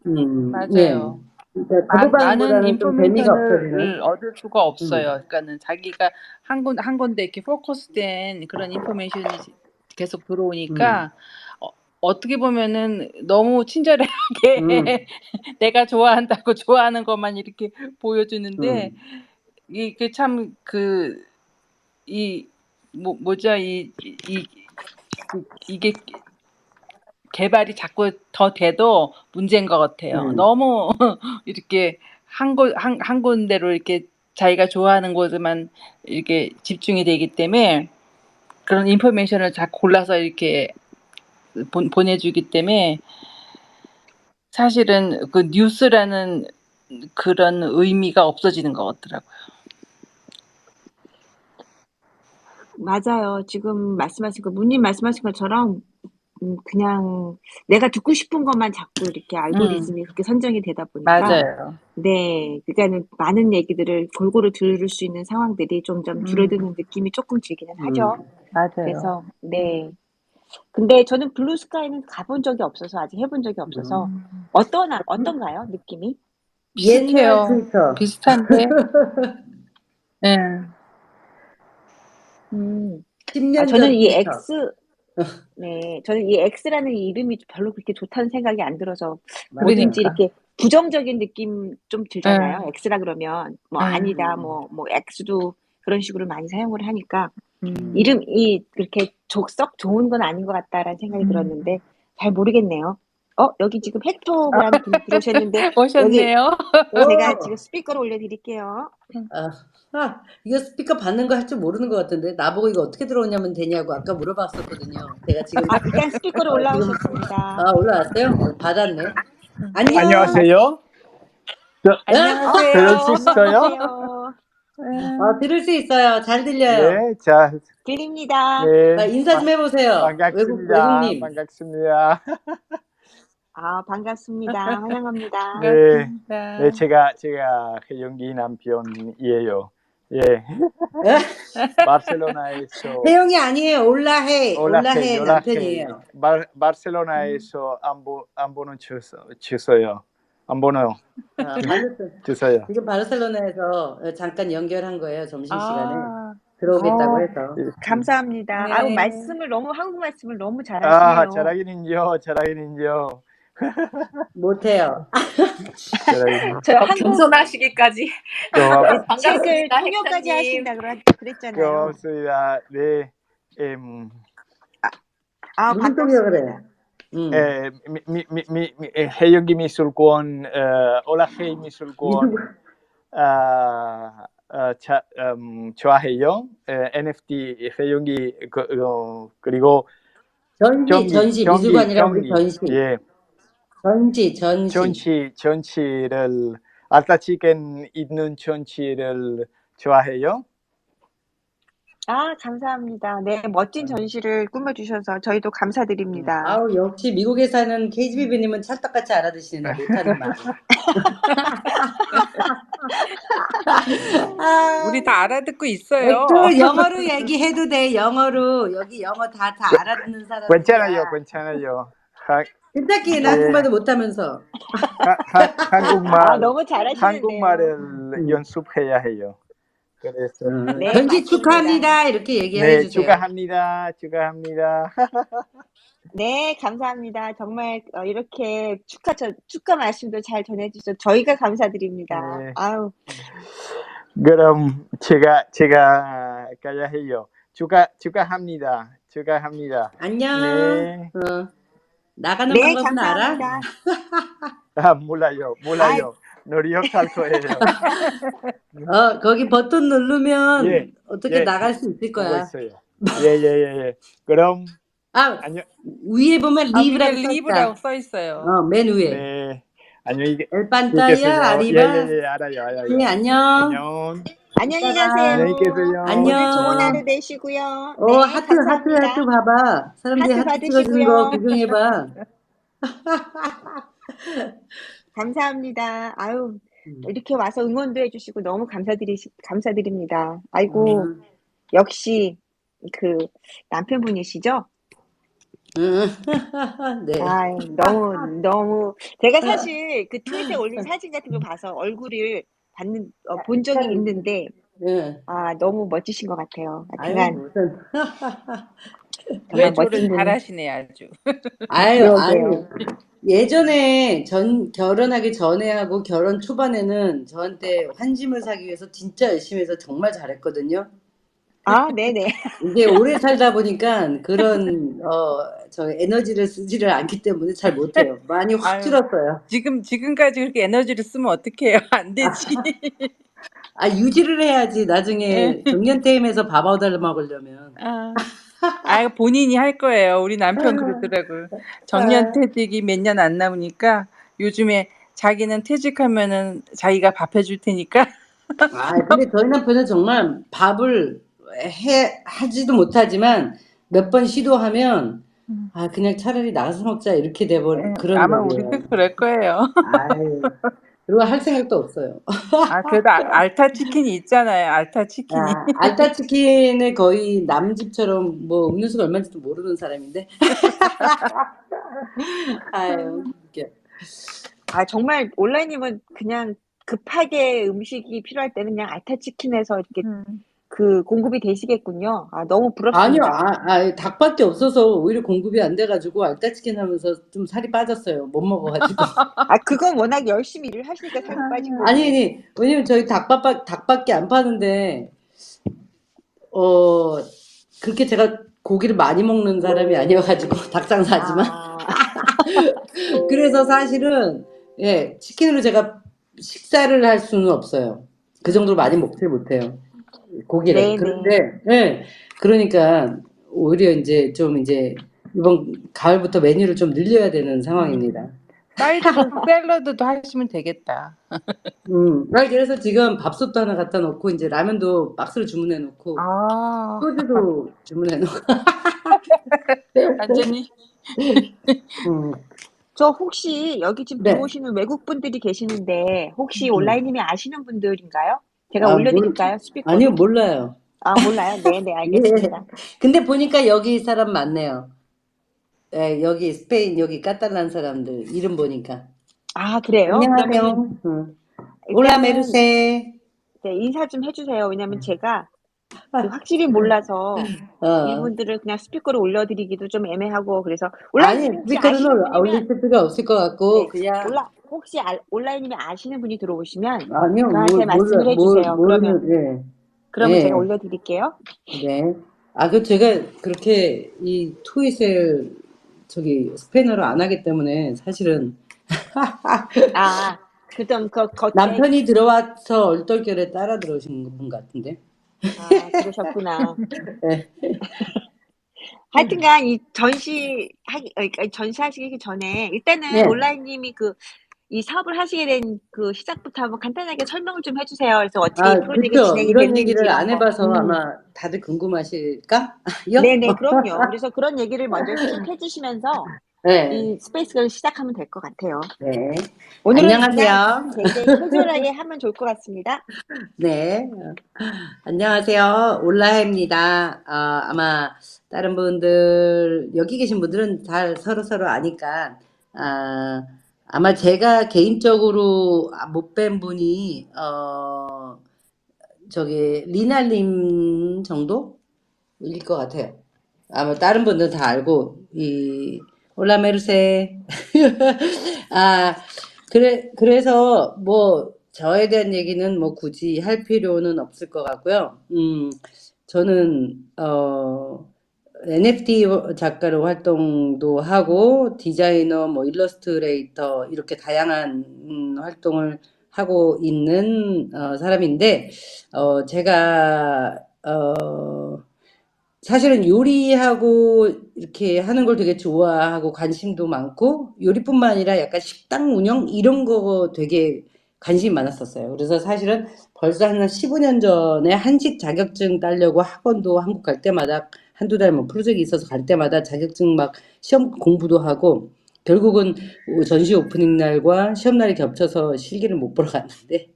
예. 맞아요. 그러니까 많은 거부반응보다는 좀 재미가 없어지는. 인포메이션을 얻을 수가 없어요. 그러니까는 자기가 한 군데 이렇게 포커스된 그런 인포메이션이 계속 들어오니까 어떻게 보면은 너무 친절하게 내가 좋아한다고 좋아하는 것만 이렇게 보여주는데 이게 참 이게 개발이 자꾸 더 돼도 문제인 것 같아요. 너무 이렇게 한 군데로 이렇게 자기가 좋아하는 곳에만 이렇게 집중이 되기 때문에 그런 인포메이션을 자꾸 골라서 이렇게 보내주기 때문에 사실은 그 뉴스라는 그런 의미가 없어지는 것 같더라고요. 맞아요. 지금 문님 말씀하신 것처럼 그냥 내가 듣고 싶은 것만 자꾸 이렇게 알고리즘이 그렇게 선정이 되다 보니까 맞아요. 네, 그러니까는 많은 얘기들을 골고루 들을 수 있는 상황들이 점점 줄어드는 느낌이 조금 들기는 하죠. 맞아요. 그래서 네. 근데 저는 블루스카이는 가본 적이 없어서 아직 해본 적이 없어서 어떤가요? 느낌이? 옛날 비슷해요. 트위터. 비슷한데. 네. 10년 저는 전 이 트위터. 저는 이 X라는 이름이 별로 그렇게 좋다는 생각이 안 들어서 뭐든지 그러니까. 이렇게 부정적인 느낌 좀 들잖아요. X라 그러면 뭐 아니다, 뭐 X도 그런 식으로 많이 사용을 하니까 이름이 그렇게 썩 좋은 건 아닌 것 같다라는 생각이 들었는데 잘 모르겠네요. 여기 지금 헥토그라는 분이 들어오셨는데 여기 오셨네요. 제가 지금 스피커를 올려드릴게요. 이거 스피커 받는 거 할 줄 모르는 것 같은데 나보고 이거 어떻게 들어오냐면 되냐고 아까 물어봤었거든요. 제가 지금 일단 스피커로 올라오셨습니다. 올라왔어요? 받았네. 안녕. 안녕하세요. 안녕하세요. 들을 수 있어요? 안녕하세요. 들을 수 있어요. 잘 들려요. 네, 자, 들립니다. 네, 인사 좀 해보세요. 반갑습니다. 외국님. 반갑습니다. 반갑습니다. 환영합니다. 네, 반갑습니다. 네, 제가 혜영이 남편이에요. 예, 바르셀로나에서 혜영이 아니에요. 올라해 올라해 남편이에요. 바르셀로나에서 안 보는 주소요. 안 보는 주소요. 지금 바르셀로나에서 잠깐 연결한 거예요. 점심시간에. 아, 들어오겠다고 해서. 감사합니다. 네. 한국 말씀을 너무 잘하시네요. 잘하긴은요. 못해요. 저 한국 겸손하시기까지. 책을 반갑습니다, 통역까지 헥터님. 하신다 그랬잖아요. 고맙습니다. 네, 무슨 소리야 그래? 반갑습니다. 혜영이 미술관, 올라헤이 미술관, 좋아해요. NFT 혜영이 그리고 전시 미술관이라 우리 전시. 예, 전시. 전시를 알타치겐 있는 전시를 좋아해요. 감사합니다. 네, 멋진 전시를 꾸며주셔서 저희도 감사드립니다. 역시 미국에 사는 KGB님은 찰떡같이 알아듣시네. 못하는 말. 우리 다 알아듣고 네, 있어요. 또 영어로 얘기해도 돼. 영어로. 여기 영어 다 알아듣는 괜찮아요, 사람들이야. 괜찮아요. 괜찮게 나 예, 한국말도 못하면서. 아, 너무 잘하시는데요. 한국말을 연습해야 해요. 그래서 네, 전시 맞습니다. 축하합니다. 이렇게 얘기해 네, 주세요. 축하합니다. 축하합니다. 네, 감사합니다. 정말 이렇게 축하 말씀도 잘 전해주셔서 저희가 감사드립니다. 네. 아우, 그럼 제가 가야 해요. 축하합니다. 축하합니다. 안녕. 네. 나가는 네, 방법은 알아? 감사합니다. 아, 몰라요. 노력할 거예요. 거기 버튼 누르면 예, 어떻게 예, 나갈 수 있을 보고 거야. 있어요. 예. 그럼 안녕. 위에 보면 아, 위에 리브라고 써 리브라고 있다. 써 있어요. 맨 위에. 네. 안녕히 El pantalla 계세요. arriba. 예, 알아요. 네, 안녕. 안녕. 안녕히 이따가. 가세요. 안녕히 계세요. 안녕. 오늘 좋은 하루 되시고요. 하트 감사합니다. 봐봐. 사람들이 하트 하트 찍어주는 거 받으시고요. 구경해봐. 감사합니다. 아유, 이렇게 와서 응원도 해주시고 너무 감사드립니다. 아이고, 역시 그 남편분이시죠? 네. 아이, 너무 제가 사실 그 트윗에 올린 사진 같은 거 봐서 얼굴을 본 적이 있는데 너무 멋지신 것 같아요. 아유, 하여튼간 무슨. 정말 외조를 멋진 분. 잘하시네 아주. 그러게요. 예전에 결혼하기 전에 하고 결혼 초반에는 저한테 환심을 사기 위해서 진짜 열심히 해서 정말 잘했거든요. 아, 네네. 이게 오래 살다 보니까 그런 에너지를 쓰지를 않기 때문에 잘 못해요. 많이 확 아유. 줄었어요. 지금까지 그렇게 에너지를 쓰면 어떡해요? 안 되지. 유지를 해야지 나중에 정년퇴임해서 밥 얻어 먹으려면. 본인이 할 거예요. 우리 남편 그러더라고요. 정년퇴직이 몇 년 안 남으니까 요즘에 자기는 퇴직하면은 자기가 밥 해줄 테니까. 근데 저희 남편은 정말 밥을 하지도 못하지만 몇 번 시도하면 그냥 차라리 나가서 먹자 이렇게 돼버린 그런 아마 거예요. 우리도 그럴 거예요. 그리고 할 생각도 없어요. 그래도 알타 치킨이 있잖아요. 알타 치킨이. 알타 치킨을 거의 남 집처럼 뭐 음료수가 얼마인지도 모르는 사람인데. 아유, 웃겨. 정말 온라인님은 그냥 급하게 음식이 필요할 때는 그냥 알타치킨에서 이렇게 그 공급이 되시겠군요. 너무 부럽습니다. 아니요, 닭밖에 없어서 오히려 공급이 안 돼가지고 알타 치킨 하면서 좀 살이 빠졌어요. 못 먹어가지고. 그건 워낙 열심히 일을 하시니까 살이 빠진 거고. 아니, 왜냐면 저희 닭밖에 안 파는데, 그렇게 제가 고기를 많이 먹는 사람이 아니어가지고, 닭장사지만. 그래서 사실은, 치킨으로 제가 식사를 할 수는 없어요. 그 정도로 많이 먹지 못해요. 고기를. 네네. 그런데, 그러니까, 오히려 이제 이번 가을부터 메뉴를 좀 늘려야 되는 상황입니다. 샐러드도 하시면 되겠다. 그래서 지금 밥솥도 하나 갖다 놓고, 이제 라면도 박스로 주문해 놓고, 소주도 주문해 놓고. 완전히. 저 혹시 여기 지금 네. 들어오시는 외국 분들이 계시는데 혹시 온라인님이 아시는 분들인가요? 제가 올려드릴까요? 스피커로? 아니요, 몰라요. 몰라요? 네, 알겠습니다. 근데 보니까 여기 사람 많네요. 여기 스페인, 여기 까탈란 사람들 이름 보니까. 그래요? 안녕하세요. 올라 일단은 메르세. 네, 인사 좀 해주세요. 왜냐면 제가 확실히 몰라서 이분들을 그냥 스피커로 올려드리기도 좀 애매하고 그래서 온라인님이 혹시 아시는 스피커로는 올릴 분이면 필요가 없을 것 같고 그냥 혹시 온라인님이 아시는 분이 들어오시면 아니요, 저한테 말씀을 해주세요. 그러면 제가 올려드릴게요. 네. 제가 그렇게 이 트윗을 스페인어로 안 하기 때문에 사실은 그럼 남편이 들어와서 얼떨결에 따라 들어오신 분 같은데. 그러셨구나. 네. 하여튼간 이 전시하시기 전에 일단은 온라인님이 이 사업을 하시게 된 그 시작부터 한번 간단하게 설명을 좀 해주세요. 그래서 어떻게 프로젝트가 진행이 이런 됐는지 얘기를 안 이런 거. 해봐서 아마 다들 궁금하실까? 네네, 그럼요. 그래서 그런 얘기를 먼저 쭉 해주시면서 네. 이 스페이스걸 시작하면 될 것 같아요. 네. 오늘은 안녕하세요. 그냥 굉장히 캐주얼하게 하면 좋을 것 같습니다. 네. 안녕하세요. 올라해입니다. 아마 다른 분들, 여기 계신 분들은 잘 서로 아니까, 아마 제가 개인적으로 못 뵌 분이, 저기, 리나님 정도일 것 같아요. 아마 다른 분들은 다 알고, 올라 메르세. 그래서 뭐, 저에 대한 얘기는 뭐 굳이 할 필요는 없을 것 같고요. 저는, NFT 작가로 활동도 하고, 디자이너, 뭐, 일러스트레이터, 이렇게 다양한, 활동을 하고 있는, 사람인데, 제가, 사실은 요리하고 이렇게 하는 걸 되게 좋아하고 관심도 많고, 요리뿐만 아니라 약간 식당 운영 이런 거 되게 관심이 많았었어요. 그래서 사실은 벌써 한 15년 전에 한식 자격증 따려고 학원도 한국 갈 때마다 한두 달 뭐 프로젝트 있어서 갈 때마다 자격증 막 시험 공부도 하고, 결국은 전시 오프닝 날과 시험 날이 겹쳐서 실기를 못 보러 갔는데,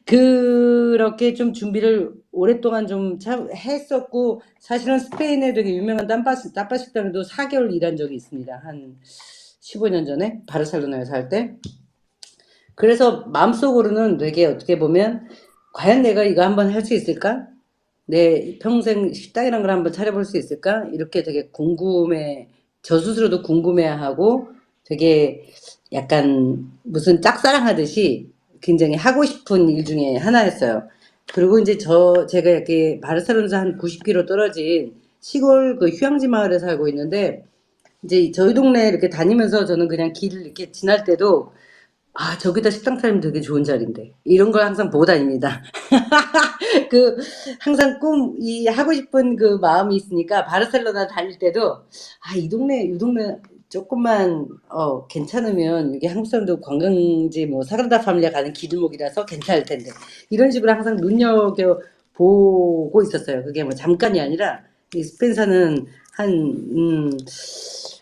그렇게 좀 준비를 오랫동안 좀 했었고, 사실은 스페인에 되게 유명한 따빠 식당에도 4개월 일한 적이 있습니다. 한 15년 전에 바르셀로나에 살 때. 그래서 마음속으로는 되게 어떻게 보면 과연 내가 이거 한번 할 수 있을까? 내 평생 식당이란 걸 한번 차려볼 수 있을까? 이렇게 되게 저 스스로도 궁금해하고 되게 약간 무슨 짝사랑하듯이 굉장히 하고 싶은 일 중에 하나였어요. 그리고 이제 제가 이렇게 바르셀로나에서 한 90km 떨어진 시골 그 휴양지 마을에 살고 있는데, 이제 저희 동네 이렇게 다니면서 저는 그냥 길을 이렇게 지날 때도, 저기다 식당 차리면 되게 좋은 자리인데, 이런 걸 항상 보고 다닙니다. 항상 하고 싶은 그 마음이 있으니까, 바르셀로나 다닐 때도, 이 동네 조금만, 괜찮으면, 이게 한국 사람도 관광지, 뭐, 사그라다 파밀리아 가는 길목이라서 괜찮을 텐데, 이런 식으로 항상 눈여겨보고 있었어요. 그게 뭐 잠깐이 아니라, 이 스펜사는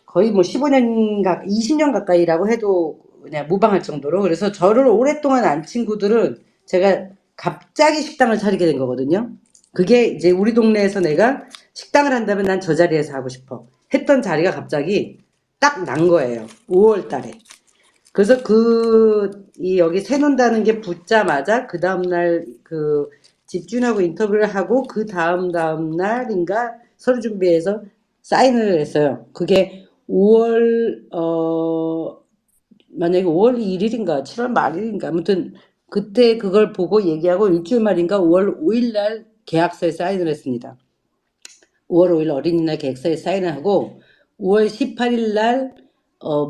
거의 뭐 20년 가까이라고 해도 그냥 무방할 정도로. 그래서 저를 오랫동안 안 친구들은 제가 갑자기 식당을 차리게 된 거거든요. 그게 이제 우리 동네에서 내가 식당을 한다면 난 저 자리에서 하고 싶어 했던 자리가 갑자기 딱 난 거예요. 5월 달에. 그래서 여기 세놓는다는 게 붙자마자 그 다음날 집주인하고 인터뷰를 하고 그 다음 날인가 서류 준비해서 사인을 했어요. 그게 만약에 5월 1일인가 7월 말일인가 아무튼 그때 그걸 보고 얘기하고 일주일 말인가 5월 5일 날 계약서에 사인을 했습니다. 5월 5일 어린이날 계약서에 사인을 하고 5월 18일 날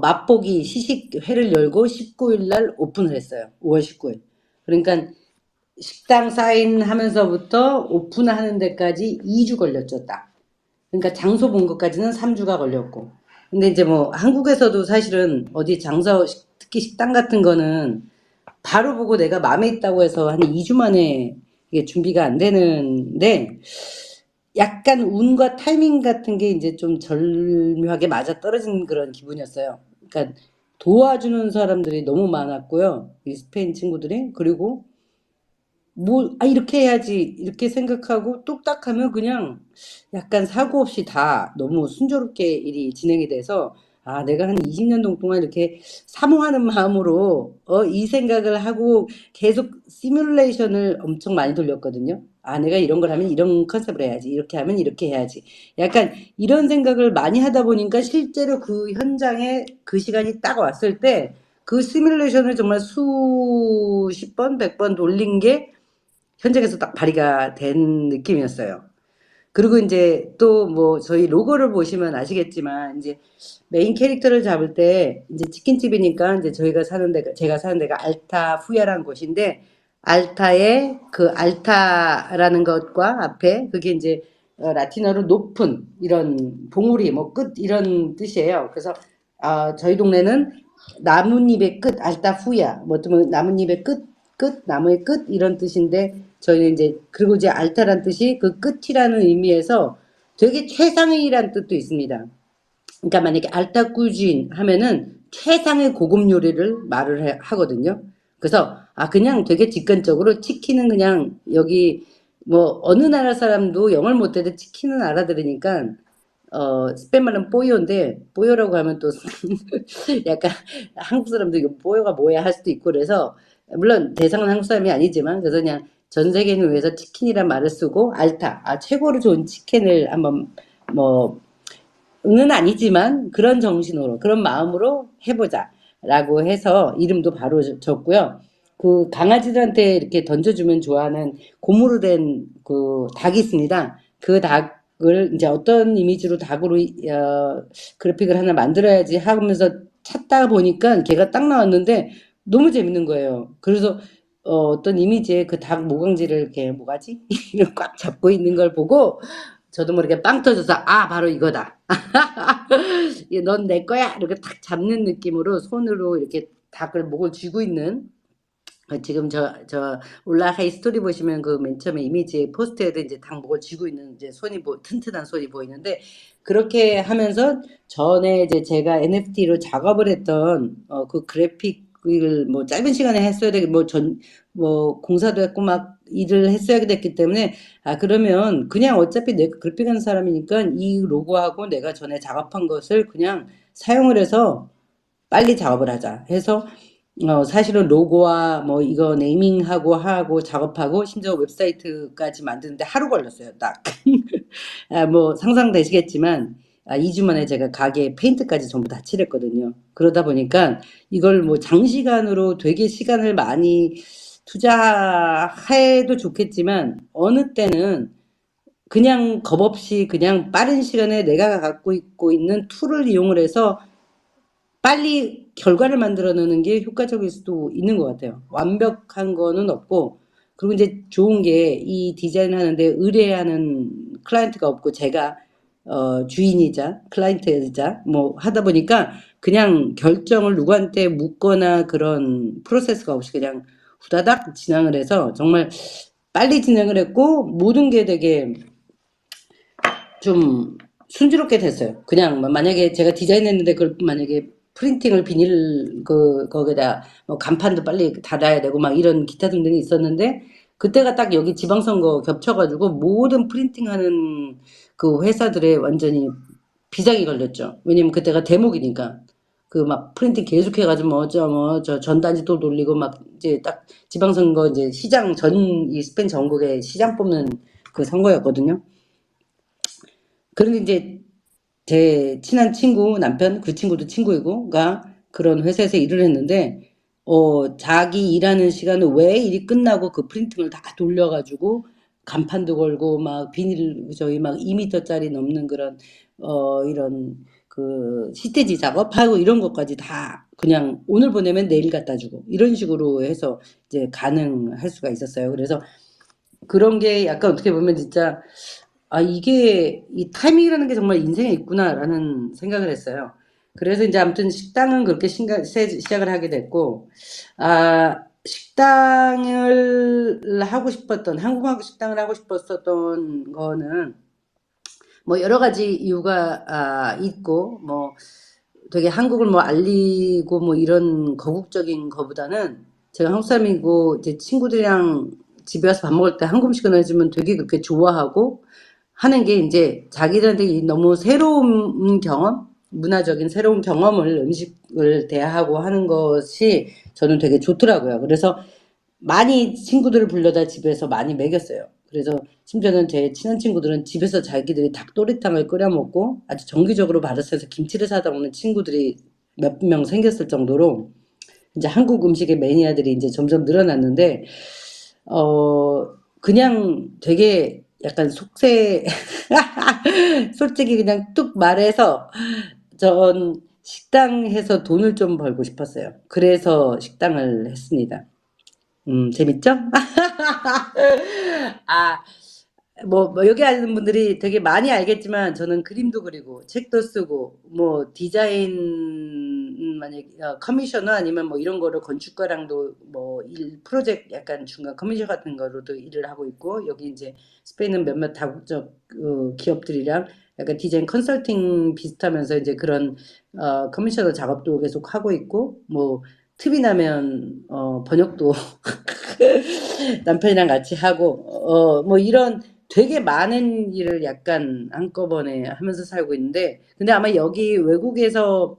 맛보기 시식회를 열고 19일 날 오픈을 했어요. 5월 19일. 그러니까 식당 사인하면서부터 오픈하는 데까지 2주 걸렸죠, 딱. 그러니까 장소 본 것까지는 3주가 걸렸고. 근데 이제 뭐 한국에서도 사실은 어디 특히 식당 같은 거는 바로 보고 내가 마음에 있다고 해서 한 2주 만에 이게 준비가 안 되는데, 약간 운과 타이밍 같은 게 이제 좀 절묘하게 맞아 떨어진 그런 기분이었어요. 그러니까 도와주는 사람들이 너무 많았고요. 이 스페인 친구들이. 그리고 이렇게 해야지 이렇게 생각하고 뚝딱 하면 그냥 약간 사고 없이 다 너무 순조롭게 일이 진행이 돼서, 내가 한 20년 동안 이렇게 사모하는 마음으로 이 생각을 하고 계속 시뮬레이션을 엄청 많이 돌렸거든요. 내가 이런 걸 하면 이런 컨셉을 해야지, 이렇게 하면 이렇게 해야지, 약간 이런 생각을 많이 하다 보니까 실제로 그 현장에 그 시간이 딱 왔을 때 그 시뮬레이션을 정말 수십 번, 100번 돌린 게 현장에서 딱 발휘가 된 느낌이었어요. 그리고 이제 또 뭐 저희 로고를 보시면 아시겠지만, 이제 메인 캐릭터를 잡을 때 이제 치킨집이니까 이제 제가 사는 데가 알타 후야라는 곳인데, 알타의 그 알타라는 것과 앞에 그게 이제 라틴어로 높은 이런 봉우리 뭐 끝 이런 뜻이에요. 그래서 저희 동네는 나뭇잎의 끝 알타 후야, 뭐 어쩌면 나뭇잎의 끝 나무의 끝 이런 뜻인데, 저희는 이제 그리고 이제 알타란 뜻이 그 끝이라는 의미에서 되게 최상위란 뜻도 있습니다. 그러니까 만약에 알타 꾸진 하면은 최상의 고급 요리를 말을 하거든요. 그래서 그냥 되게 직관적으로 치킨은 그냥 여기 뭐 어느 나라 사람도 영어를 못해도 치킨은 알아들으니까 스페인 말은 뽀요인데 뽀요라고 하면 또 약간 한국 사람도 이거 뽀요가 뭐야 할 수도 있고 그래서 물론 대상은 한국 사람이 아니지만 그래서 그냥 전 세계인을 위해서 치킨이란 말을 쓰고 알타 최고로 좋은 치킨을 한번 뭐 는 아니지만 그런 정신으로 그런 마음으로 해보자 라고 해서 이름도 바로 줬고요. 그 강아지들한테 이렇게 던져주면 좋아하는 고무로 된 그 닭이 있습니다. 그 닭을 이제 어떤 이미지로 닭으로 그래픽을 하나 만들어야지 하면서 찾다 보니까 걔가 딱 나왔는데 너무 재밌는 거예요. 그래서 어떤 이미지에 그 닭 모강지를 이렇게 뭐가지? 꽉 잡고 있는 걸 보고 저도 모르게 빵 터져서 바로 이거다. 넌 내 거야. 이렇게 탁 잡는 느낌으로 손으로 이렇게 닭을 목을 쥐고 있는 지금 저 올라하이 스토리 보시면 그 맨 처음에 이미지 포스트에도 이제 닭 목을 쥐고 있는 이제 손이 튼튼한 손이 보이는데 그렇게 하면서 전에 이제 제가 NFT로 작업을 했던 그 그래픽을 뭐 짧은 시간에 했어야 되게 뭐 공사도 했고 막 일을 했어야 됐기 때문에 그러면 그냥 어차피 내가 그래픽하는 사람이니까 이 로고하고 내가 전에 작업한 것을 그냥 사용을 해서 빨리 작업을 하자 해서 사실은 로고와 뭐 이거 네이밍하고 하고 작업하고 심지어 웹사이트까지 만드는데 하루 걸렸어요, 딱. 뭐 상상되시겠지만 2주 만에 제가 가게에 페인트까지 전부 다 칠했거든요. 그러다 보니까 이걸 뭐 장시간으로 되게 시간을 많이 투자해도 좋겠지만 어느 때는 그냥 겁 없이 그냥 빠른 시간에 내가 갖고 있는 툴을 이용을 해서 빨리 결과를 만들어내는 게 효과적일 수도 있는 것 같아요. 완벽한 거는 없고 그리고 이제 좋은 게 이 디자인 하는데 의뢰하는 클라이언트가 없고 제가 주인이자 클라이언트이자 뭐 하다 보니까 그냥 결정을 누구한테 묻거나 그런 프로세스가 없이 그냥 후다닥 진행을 해서 정말 빨리 진행을 했고 모든 게 되게 좀 순조롭게 됐어요. 그냥 만약에 제가 디자인했는데 그걸 만약에 프린팅을 비닐 거기다 뭐 간판도 빨리 닫아야 되고 막 이런 기타 등등이 있었는데 그때가 딱 여기 지방선거 겹쳐가지고 모든 프린팅하는 그 회사들에 완전히 비장이 걸렸죠. 왜냐면 그때가 대목이니까 그 막 프린팅 계속해가지고 저 전단지 또 돌리고 막 이제 딱 지방선거 이제 시장 이 스페인 전국에 시장 뽑는 그 선거였거든요. 그런데 이제 제 친한 친구 남편 그 친구도 친구이고가 그런 회사에서 일을 했는데 자기 일하는 시간은 왜 일이 끝나고 그 프린팅을 다 돌려가지고 간판도 걸고 막 비닐 저희 막 2m짜리 넘는 그런 이런 그 시태지 작업하고 이런 것까지 다 그냥 오늘 보내면 내일 갖다 주고 이런 식으로 해서 이제 가능할 수가 있었어요. 그래서 그런 게 약간 어떻게 보면 진짜 이게 이 타이밍이라는 게 정말 인생에 있구나라는 생각을 했어요. 그래서 이제 아무튼 식당은 그렇게 시작을 하게 됐고, 식당을 하고 싶었던, 한국 식당을 하고 싶었었던 거는 뭐 여러 가지 이유가 있고, 뭐 되게 한국을 뭐 알리고 뭐 이런 거국적인 거보다는 제가 한국 사람이고 이제 친구들이랑 집에 와서 밥 먹을 때 한국 음식을 해주면 되게 그렇게 좋아하고 하는 게 이제 자기들한테 너무 새로운 경험, 문화적인 새로운 경험을 음식을 대하고 하는 것이 저는 되게 좋더라고요. 그래서 많이 친구들을 불러다 집에서 많이 먹였어요. 그래서 심지어는 제 친한 친구들은 집에서 자기들이 닭도리탕을 끓여 먹고 아주 정기적으로 바르스에서 김치를 사다 먹는 친구들이 몇 명 생겼을 정도로 이제 한국 음식의 매니아들이 이제 점점 늘어났는데 그냥 되게 약간 솔직히 그냥 뚝 말해서 전 식당해서 돈을 좀 벌고 싶었어요. 그래서 식당을 했습니다. 재밌죠? 여기 아는 분들이 되게 많이 알겠지만 저는 그림도 그리고 책도 쓰고 뭐 디자인 만약 커미셔너 아니면 뭐 이런 거를 건축가랑도 뭐 프로젝트 약간 중간 커미셔 같은 거로도 일을 하고 있고 여기 이제 스페인은 몇몇 다국적 기업들이랑 약간 디자인 컨설팅 비슷하면서 이제 그런 커미셔너 작업도 계속 하고 있고 뭐 틈이 나면 번역도 남편이랑 같이 하고 뭐 이런 되게 많은 일을 약간 한꺼번에 하면서 살고 있는데 근데 아마 여기 외국에서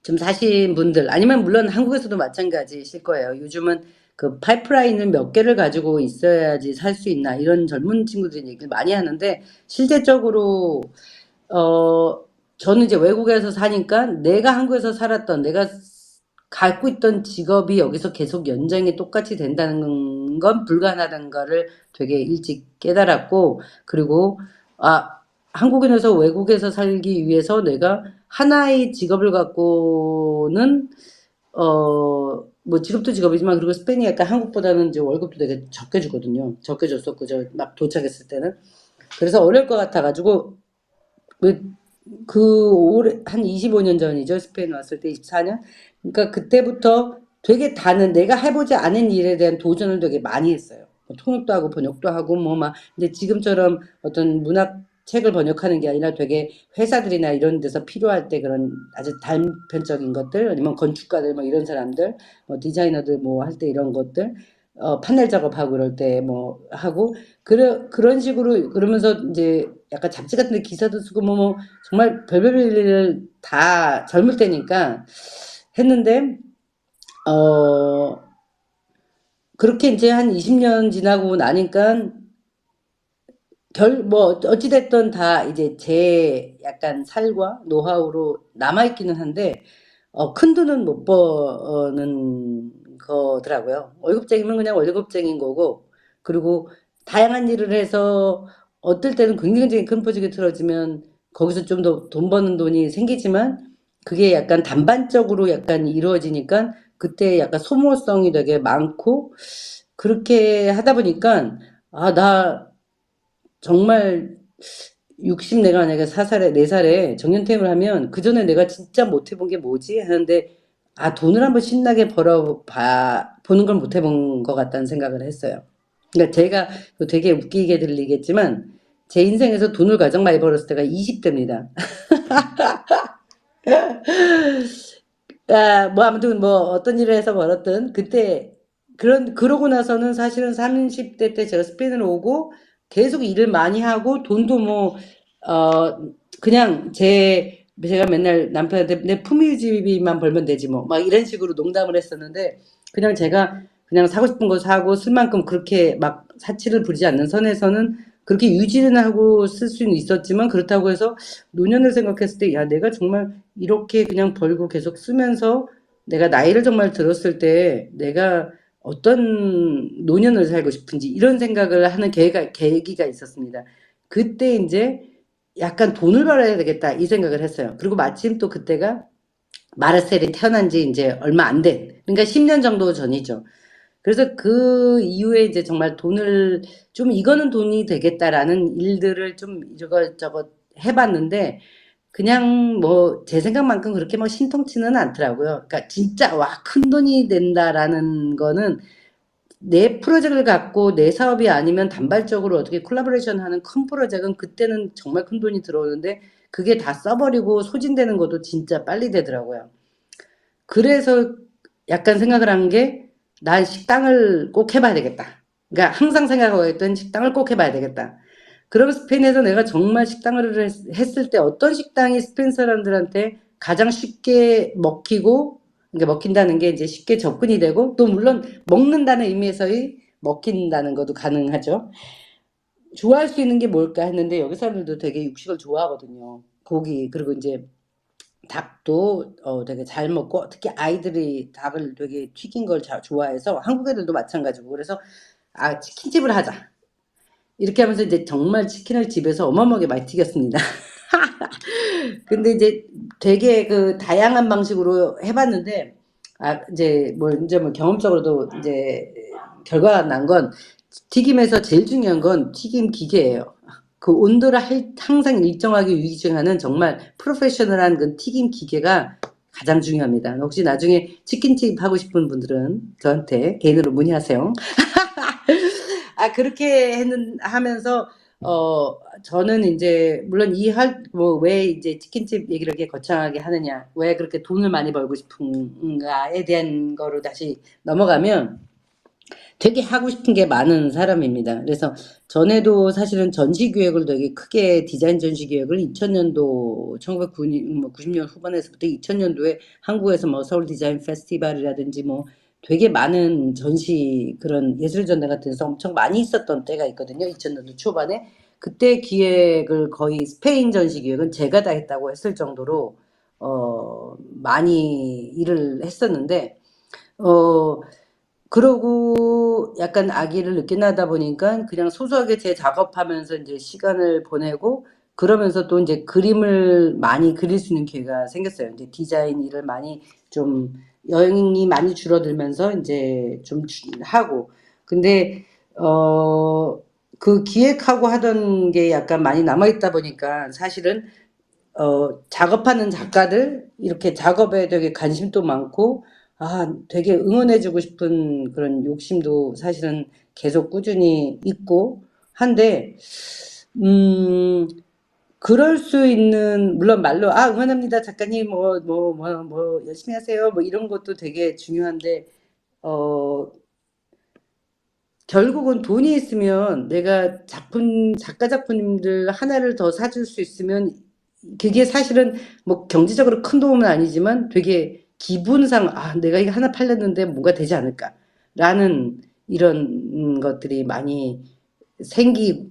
좀 사신 분들 아니면 물론 한국에서도 마찬가지실 거예요. 요즘은 그 파이프라인을 몇 개를 가지고 있어야지 살 수 있나 이런 젊은 친구들이 얘기를 많이 하는데 실제적으로 저는 이제 외국에서 사니까 내가 한국에서 살았던 내가 갖고 있던 직업이 여기서 계속 연장이 똑같이 된다는 건 불가능하다는 거를 되게 일찍 깨달았고 그리고 한국인에서 외국에서 살기 위해서 내가 하나의 직업을 갖고는 뭐 직업도 직업이지만 그리고 스페인이 약간 한국보다는 이제 월급도 되게 적게 주거든요. 적게 줬었고 저 막 도착했을 때는 그래서 어려울 것 같아가지고 그 올해 한 25년 전이죠. 스페인 왔을 때 24년. 그러니까 그때부터 되게 내가 해보지 않은 일에 대한 도전을 되게 많이 했어요. 뭐 통역도 하고 번역도 하고 뭐 막 근데 지금처럼 어떤 문학 책을 번역하는 게 아니라 되게 회사들이나 이런 데서 필요할 때 그런 아주 단편적인 것들 아니면 건축가들 뭐 이런 사람들 뭐 디자이너들 뭐 할 때 이런 것들 판넬 작업하고 그럴 때 뭐 하고 그런 식으로 그러면서 이제 약간 잡지 같은 데 기사도 쓰고 뭐 정말 별별 일을 다 젊을 때니까 했는데 그렇게 이제 한 20년 지나고 나니까 뭐 어찌됐든 다 이제 제 약간 살과 노하우로 남아있기는 한데 큰 돈은 못 버는 거더라고요. 월급쟁이면 그냥 월급쟁이인 거고 그리고 다양한 일을 해서 어떨 때는 굉장히 큰 프로젝트가 틀어지면 거기서 좀 더 돈 버는 돈이 생기지만 그게 약간 단반적으로 약간 이루어지니까 그때 약간 소모성이 되게 많고 그렇게 하다 보니까 나 정말 60 내가 만약에 4살에 정년퇴임을 하면 그 전에 내가 진짜 못 해본 게 뭐지 하는데 돈을 한번 신나게 보는 걸 못 해본 것 같다는 생각을 했어요. 그러니까 제가 되게 웃기게 들리겠지만 제 인생에서 돈을 가장 많이 벌었을 때가 20대입니다. 뭐 아무튼 뭐 어떤 일을 해서 벌었든 그때 그러고 나서는 사실은 30대 때 제가 스페인을 오고 계속 일을 많이 하고 돈도 뭐 그냥 제가 맨날 남편한테 내 품위유지비만 벌면 되지 뭐 막 이런 식으로 농담을 했었는데 그냥 제가 그냥 사고 싶은 거 사고 쓸 만큼 그렇게 막 사치를 부리지 않는 선에서는 그렇게 유지는 하고 쓸 수는 있었지만 그렇다고 해서 노년을 생각했을 때 야 내가 정말 이렇게 그냥 벌고 계속 쓰면서 내가 나이를 정말 들었을 때 내가 어떤 노년을 살고 싶은지 이런 생각을 하는 계기가 있었습니다. 그때 이제 약간 돈을 벌어야 되겠다 이 생각을 했어요. 그리고 마침 또 그때가 마르셀이 태어난 지 이제 얼마 안 된, 그러니까 10년 정도 전이죠. 그래서 그 이후에 이제 정말 돈을 좀 이거는 돈이 되겠다라는 일들을 좀 이것저것 해봤는데 그냥 뭐 제 생각만큼 그렇게 뭐 신통치는 않더라고요. 그러니까 진짜 큰 돈이 된다라는 거는 내 프로젝트를 갖고 내 사업이 아니면 단발적으로 어떻게 콜라보레이션 하는 큰 프로젝트는 그때는 정말 큰 돈이 들어오는데 그게 다 써버리고 소진되는 것도 진짜 빨리 되더라고요. 그래서 약간 생각을 한 게 난 식당을 꼭 해봐야 되겠다. 그러니까 항상 생각하고 있던 식당을 꼭 해봐야 되겠다. 그럼 스페인에서 내가 정말 식당을 했을 때 어떤 식당이 스페인 사람들한테 가장 쉽게 먹히고 그러니까 먹힌다는 게 이제 쉽게 접근이 되고 또 물론 먹는다는 의미에서의 먹힌다는 것도 가능하죠. 좋아할 수 있는 게 뭘까 했는데 여기 사람들도 되게 육식을 좋아하거든요. 고기 그리고 이제 닭도 되게 잘 먹고 특히 아이들이 닭을 되게 튀긴 걸 좋아해서 한국 애들도 마찬가지고 그래서 치킨집을 하자. 이렇게 하면서 이제 정말 치킨을 집에서 어마어마하게 많이 튀겼습니다. 근데 이제 되게 그 다양한 방식으로 해봤는데 이제 뭐 경험적으로도 이제 결과가 난 건 튀김에서 제일 중요한 건 튀김 기계예요. 그 온도를 항상 일정하게 유지하는 정말 프로페셔널한 그 튀김 기계가 가장 중요합니다. 혹시 나중에 치킨집 하고 싶은 분들은 저한테 개인으로 문의하세요. 그렇게 하면서 저는 이제 물론 왜 이제 치킨집 얘기를 이렇게 거창하게 하느냐, 왜 그렇게 돈을 많이 벌고 싶은가에 대한 거로 다시 넘어가면 되게 하고 싶은 게 많은 사람입니다. 그래서 전에도 사실은 전시 기획을 되게 크게 디자인 전시 기획을 2000년도 1990년 후반에서부터 2000년도에 한국에서 뭐 서울 디자인 페스티벌이라든지 뭐 되게 많은 전시 그런 예술 전당 같은 데서 엄청 많이 있었던 때가 있거든요. 2000년도 초반에 그때 기획을 거의 스페인 전시 기획은 제가 다 했다고 했을 정도로 많이 일을 했었는데 그러고 약간 아기를 늦게 낳다 보니까 그냥 소소하게 제 작업하면서 이제 시간을 보내고 그러면서 또 이제 그림을 많이 그릴 수 있는 기회가 생겼어요. 이제 디자인 일을 많이 좀 여행이 많이 줄어들면서 이제 좀 하고 근데 그 기획하고 하던 게 약간 많이 남아있다 보니까 사실은 작업하는 작가들 이렇게 작업에 되게 관심도 많고 되게 응원해주고 싶은 그런 욕심도 사실은 계속 꾸준히 있고 한데 그럴 수 있는 물론 말로 응원합니다 작가님 뭐 열심히 하세요 뭐 이런 것도 되게 중요한데 결국은 돈이 있으면 내가 작가 작품님들 하나를 더 사줄 수 있으면 그게 사실은 뭐 경제적으로 큰 도움은 아니지만 되게 기분상 내가 이거 하나 팔렸는데 뭔가 되지 않을까라는 이런 것들이 많이 생길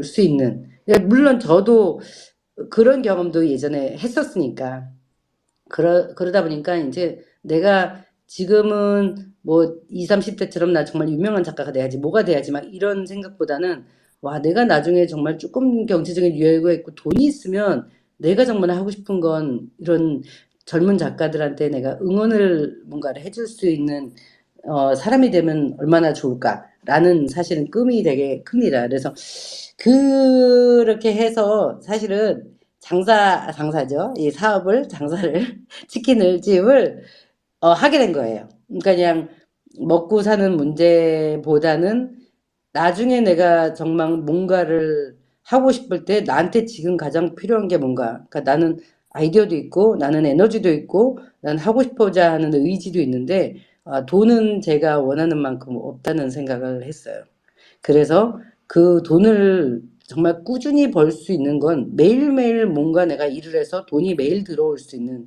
수 있는 물론 저도 그런 경험도 예전에 했었으니까 그러다 보니까 이제 내가 지금은 뭐 20, 30대처럼 나 정말 유명한 작가가 돼야지 뭐가 돼야지 막 이런 생각보다는 내가 나중에 정말 조금 경제적인 여유가 있고 돈이 있으면 내가 정말 하고 싶은 건 이런 젊은 작가들한테 내가 응원을 뭔가를 해줄 수 있는 사람이 되면 얼마나 좋을까라는 사실은 꿈이 되게 큽니다. 그래서 그렇게 해서 사실은 장사죠. 이 장사를, 치킨집을 하게 된 거예요. 그러니까 그냥 먹고 사는 문제보다는 나중에 내가 정말 뭔가를 하고 싶을 때 나한테 지금 가장 필요한 게 뭔가. 그러니까 나는 아이디어도 있고 나는 에너지도 있고 난 하고 싶어자 하는 의지도 있는데 돈은 제가 원하는 만큼 없다는 생각을 했어요. 그래서 그 돈을 정말 꾸준히 벌 수 있는 건 매일매일 뭔가 내가 일을 해서 돈이 매일 들어올 수 있는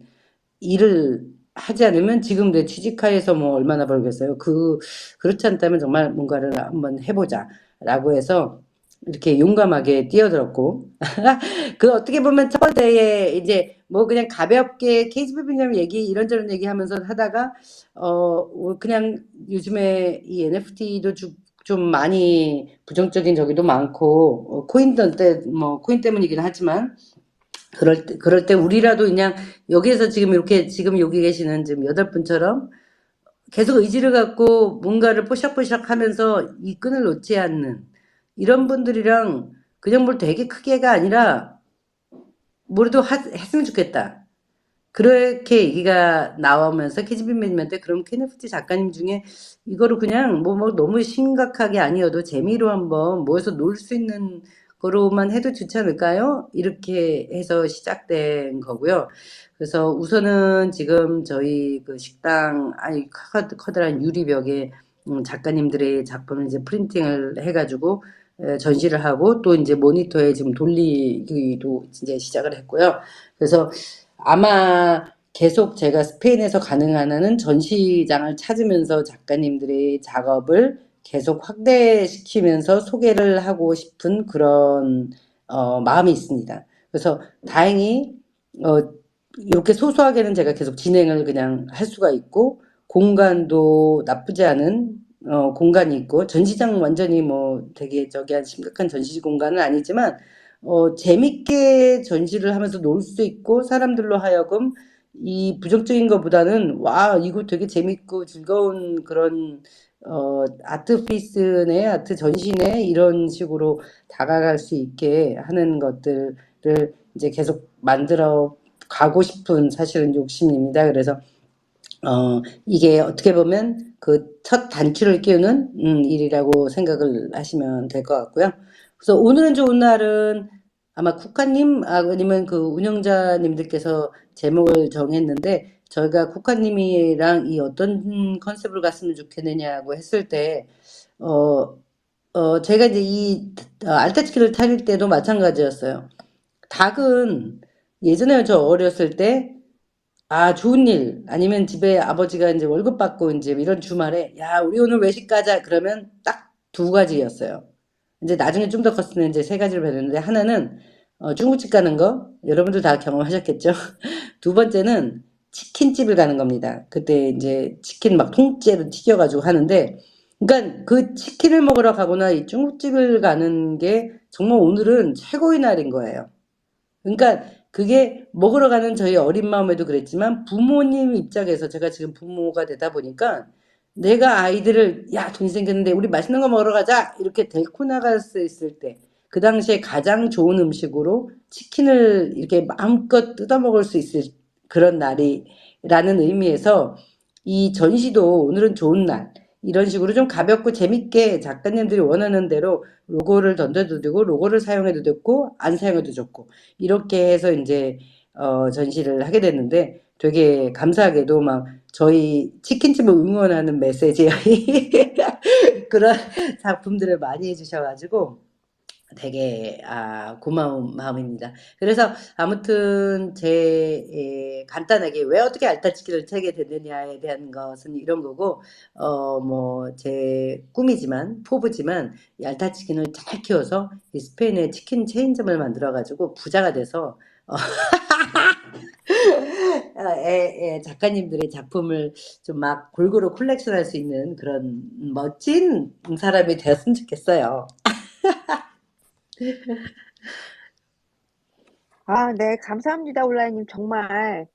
일을 하지 않으면 지금 내 취직하에서 뭐 얼마나 벌겠어요. 그렇지 않다면 정말 뭔가를 한번 해보자 라고 해서 이렇게 용감하게 뛰어들었고 어떻게 보면 첫 번째에 이제 뭐 그냥 가볍게 KGP님 얘기 이런저런 얘기하면서 하다가 그냥 요즘에 이 NFT도 좀 많이 부정적인 저기도 많고 코인 때문이긴 하지만 그럴 때 우리라도 그냥 여기에서 지금 여기 계시는 지금 8분처럼 계속 의지를 갖고 뭔가를 뽀샥뽀샥 하면서 이 끈을 놓지 않는 이런 분들이랑 그냥 뭘 되게 크게가 아니라 뭐라도 했으면 좋겠다. 그렇게 얘기가 나오면서 KGP님한테 그럼 KNFT 작가님 중에 이거를 그냥 뭐 너무 심각하게 아니어도 재미로 한번 모여서 놀 수 있는 거로만 해도 좋지 않을까요? 이렇게 해서 시작된 거고요. 그래서 우선은 지금 저희 그 식당 커다란 유리벽에 작가님들의 작품을 이제 프린팅을 해가지고 전시를 하고 또 이제 모니터에 지금 돌리기도 이제 시작을 했고요. 그래서 아마 계속 제가 스페인에서 가능한 한은 전시장을 찾으면서 작가님들의 작업을 계속 확대시키면서 소개를 하고 싶은 그런 마음이 있습니다. 그래서 다행히 이렇게 소소하게는 제가 계속 진행을 그냥 할 수가 있고 공간도 나쁘지 않은 공간이 있고 전시장 완전히 뭐 되게 한 심각한 전시 공간은 아니지만 재밌게 전시를 하면서 놀 수 있고 사람들로 하여금 이 부정적인 것보다는 이거 되게 재밌고 즐거운 그런 아트 피스네 아트 전시네 이런 식으로 다가갈 수 있게 하는 것들을 이제 계속 만들어 가고 싶은 사실은 욕심입니다. 그래서 이게 어떻게 보면 그 첫 단추를 끼우는 일이라고 생각을 하시면 될 것 같고요. 그래서 오늘은 좋은 날은 아마 국화님 아니면 그 운영자님들께서 제목을 정했는데 저희가 국화님이랑 이 어떤 컨셉을 갔으면 좋겠느냐고 했을 때 제가 이제 이 알타치키를 타릴 때도 마찬가지였어요. 닭은 예전에 저 어렸을 때 좋은 일 아니면 집에 아버지가 이제 월급 받고 이제 이런 주말에 야 우리 오늘 외식 가자 그러면 딱 두 가지였어요. 이제 나중에 좀 더 컸을 때 이제 세 가지를 배웠는데 하나는 중국집 가는 거 여러분들 다 경험하셨겠죠. 두 번째는 치킨집을 가는 겁니다. 그때 이제 치킨 막 통째로 튀겨가지고 하는데 그러니까 그 치킨을 먹으러 가거나 이 중국집을 가는 게 정말 오늘은 최고의 날인 거예요. 그러니까 그게 먹으러 가는 저희 어린 마음에도 그랬지만 부모님 입장에서 제가 지금 부모가 되다 보니까 내가 아이들을 야 돈이 생겼는데 우리 맛있는 거 먹으러 가자 이렇게 데리고 나갈 수 있을 때 그 당시에 가장 좋은 음식으로 치킨을 이렇게 마음껏 뜯어 먹을 수 있을 그런 날이라는 의미에서 이 전시도 오늘은 좋은 날 이런 식으로 좀 가볍고 재밌게 작가님들이 원하는 대로 로고를 던져도 되고 로고를 사용해도 좋고 안 사용해도 좋고 이렇게 해서 이제 전시를 하게 됐는데 되게 감사하게도 막 저희 치킨집을 응원하는 메시지 그런 작품들을 많이 해주셔가지고 되게 고마운 마음입니다. 그래서 아무튼 간단하게 왜 어떻게 알타치키를 차게 됐느냐에 대한 것은 이런 거고 뭐 제 꿈이지만 포부지만 이 알타치킨을 잘 키워서 이 스페인에 치킨 체인점을 만들어 가지고 부자가 돼서 작가님들의 작품을 좀 막 골고루 콜렉션할 수 있는 그런 멋진 사람이 되었으면 좋겠어요. 네, 감사합니다, 온라인님. 정말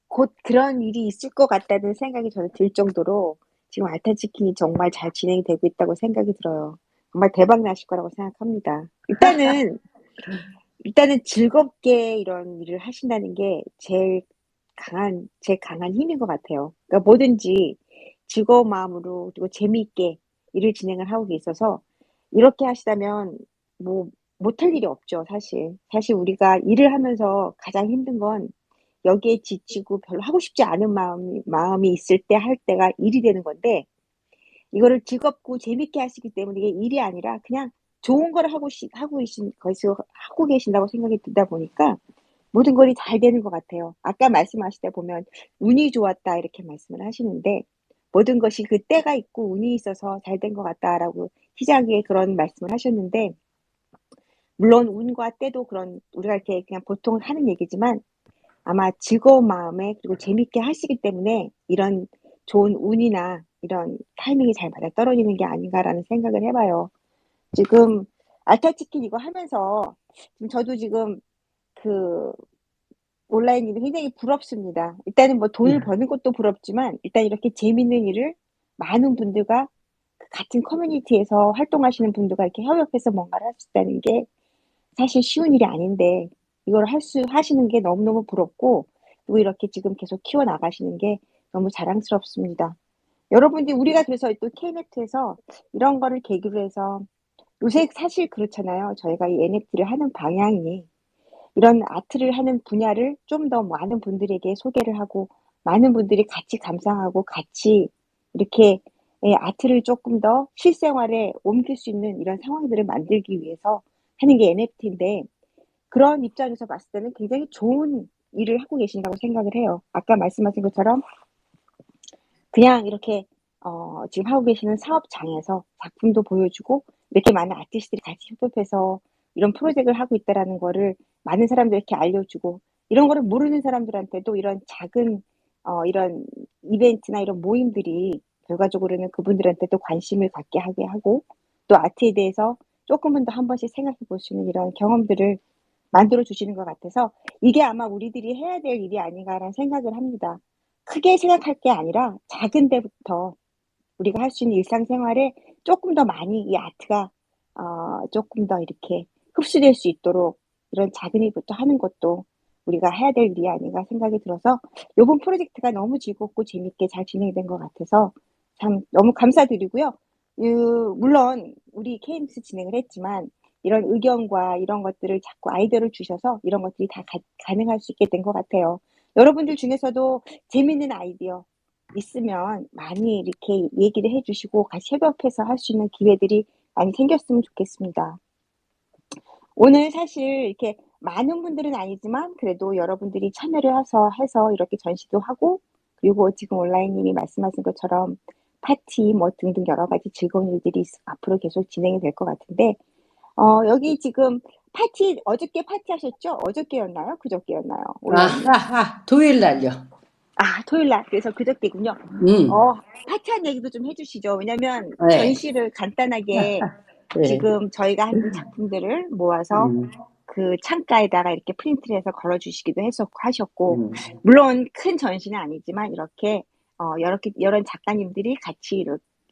곧 그런 일이 있을 것 같다는 생각이 저는 들 정도로 지금 알타치킨이 정말 잘 진행이 되고 있다고 생각이 들어요. 정말 대박 나실 거라고 생각합니다. 일단은 즐겁게 이런 일을 하신다는 게 제 강한 힘인 것 같아요. 그러니까 뭐든지 즐거운 마음으로 그리고 재미있게 일을 진행을 하고 있어서 이렇게 하시다면 뭐 못할 일이 없죠, 사실. 사실 우리가 일을 하면서 가장 힘든 건 여기에 지치고 별로 하고 싶지 않은 마음이 있을 때 할 때가 일이 되는 건데 이거를 즐겁고 재밌게 하시기 때문에 이게 일이 아니라 그냥 좋은 걸 하고 계신다고 생각이 들다 보니까 모든 것이 잘 되는 것 같아요. 아까 말씀하실 때 보면 운이 좋았다 이렇게 말씀을 하시는데 모든 것이 그 때가 있고 운이 있어서 잘 된 것 같다라고 시작에 그런 말씀을 하셨는데 물론 운과 때도 그런 우리가 이렇게 그냥 보통 하는 얘기지만 아마 즐거운 마음에 그리고 재밌게 하시기 때문에 이런 좋은 운이나 이런 타이밍이 잘 맞아떨어지는 게 아닌가라는 생각을 해봐요. 지금 알타치킨 이거 하면서 저도 지금 그 온라인 일이 굉장히 부럽습니다. 일단은 뭐 돈을 버는 것도 부럽지만 일단 이렇게 재밌는 일을 많은 분들과 같은 커뮤니티에서 활동하시는 분들과 이렇게 협업해서 뭔가를 할 수 있다는 게 사실 쉬운 일이 아닌데 이걸 하시는 게 너무너무 부럽고 그리고 이렇게 지금 계속 키워나가시는 게 너무 자랑스럽습니다. 여러분들이 우리가 그래서 또 K네트에서 이런 거를 계기로 해서 요새 사실 그렇잖아요. 저희가 이 NFT를 하는 방향이 이런 아트를 하는 분야를 좀 더 많은 분들에게 소개를 하고 많은 분들이 같이 감상하고 같이 이렇게 아트를 조금 더 실생활에 옮길 수 있는 이런 상황들을 만들기 위해서 하는 게 NFT인데 그런 입장에서 봤을 때는 굉장히 좋은 일을 하고 계신다고 생각을 해요. 아까 말씀하신 것처럼 그냥 이렇게 지금 하고 계시는 사업장에서 작품도 보여주고 이렇게 많은 아티스트들이 같이 협업해서 이런 프로젝트를 하고 있다라는 거를 많은 사람들에게 알려주고 이런 거를 모르는 사람들한테도 이런 작은 이런 이벤트나 이런 모임들이 결과적으로는 그분들한테도 관심을 갖게 하게 하고 또 아트에 대해서 조금은 더 한 번씩 생각해 볼 수 있는 이런 경험들을 만들어 주시는 것 같아서 이게 아마 우리들이 해야 될 일이 아닌가라는 생각을 합니다. 크게 생각할 게 아니라 작은 데부터 우리가 할 수 있는 일상생활에 조금 더 많이 이 아트가 조금 더 이렇게 흡수될 수 있도록 이런 작은 일부터 하는 것도 우리가 해야 될 일이 아닌가 생각이 들어서 요번 프로젝트가 너무 즐겁고 재밌게 잘 진행된 것 같아서 참 너무 감사드리고요. 물론 우리 KMS 진행을 했지만 이런 의견과 이런 것들을 자꾸 아이디어를 주셔서 이런 것들이 다 가능할 수 있게 된 것 같아요. 여러분들 중에서도 재밌는 아이디어 있으면 많이 이렇게 얘기를 해 주시고 같이 협업해서 할 수 있는 기회들이 많이 생겼으면 좋겠습니다. 오늘 사실 이렇게 많은 분들은 아니지만 그래도 여러분들이 참여를 해서 이렇게 전시도 하고 그리고 지금 온라인님이 말씀하신 것처럼 파티 뭐 등등 여러 가지 즐거운 일들이 앞으로 계속 진행이 될 것 같은데 여기 지금 파티 어저께 파티하셨죠? 어저께였나요? 그저께였나요? 온라인님. 토요일 날요. 토요일 날. 그래서 그저께군요. 파티한 얘기도 좀 해 주시죠. 왜냐면 네. 전시를 간단하게 네. 지금 저희가 했던 작품들을 모아서 그 창가에다가 이렇게 프린트를 해서 걸어 주시기도 하셨고 물론 큰 전시는 아니지만 이렇게 여러 작가님들이 같이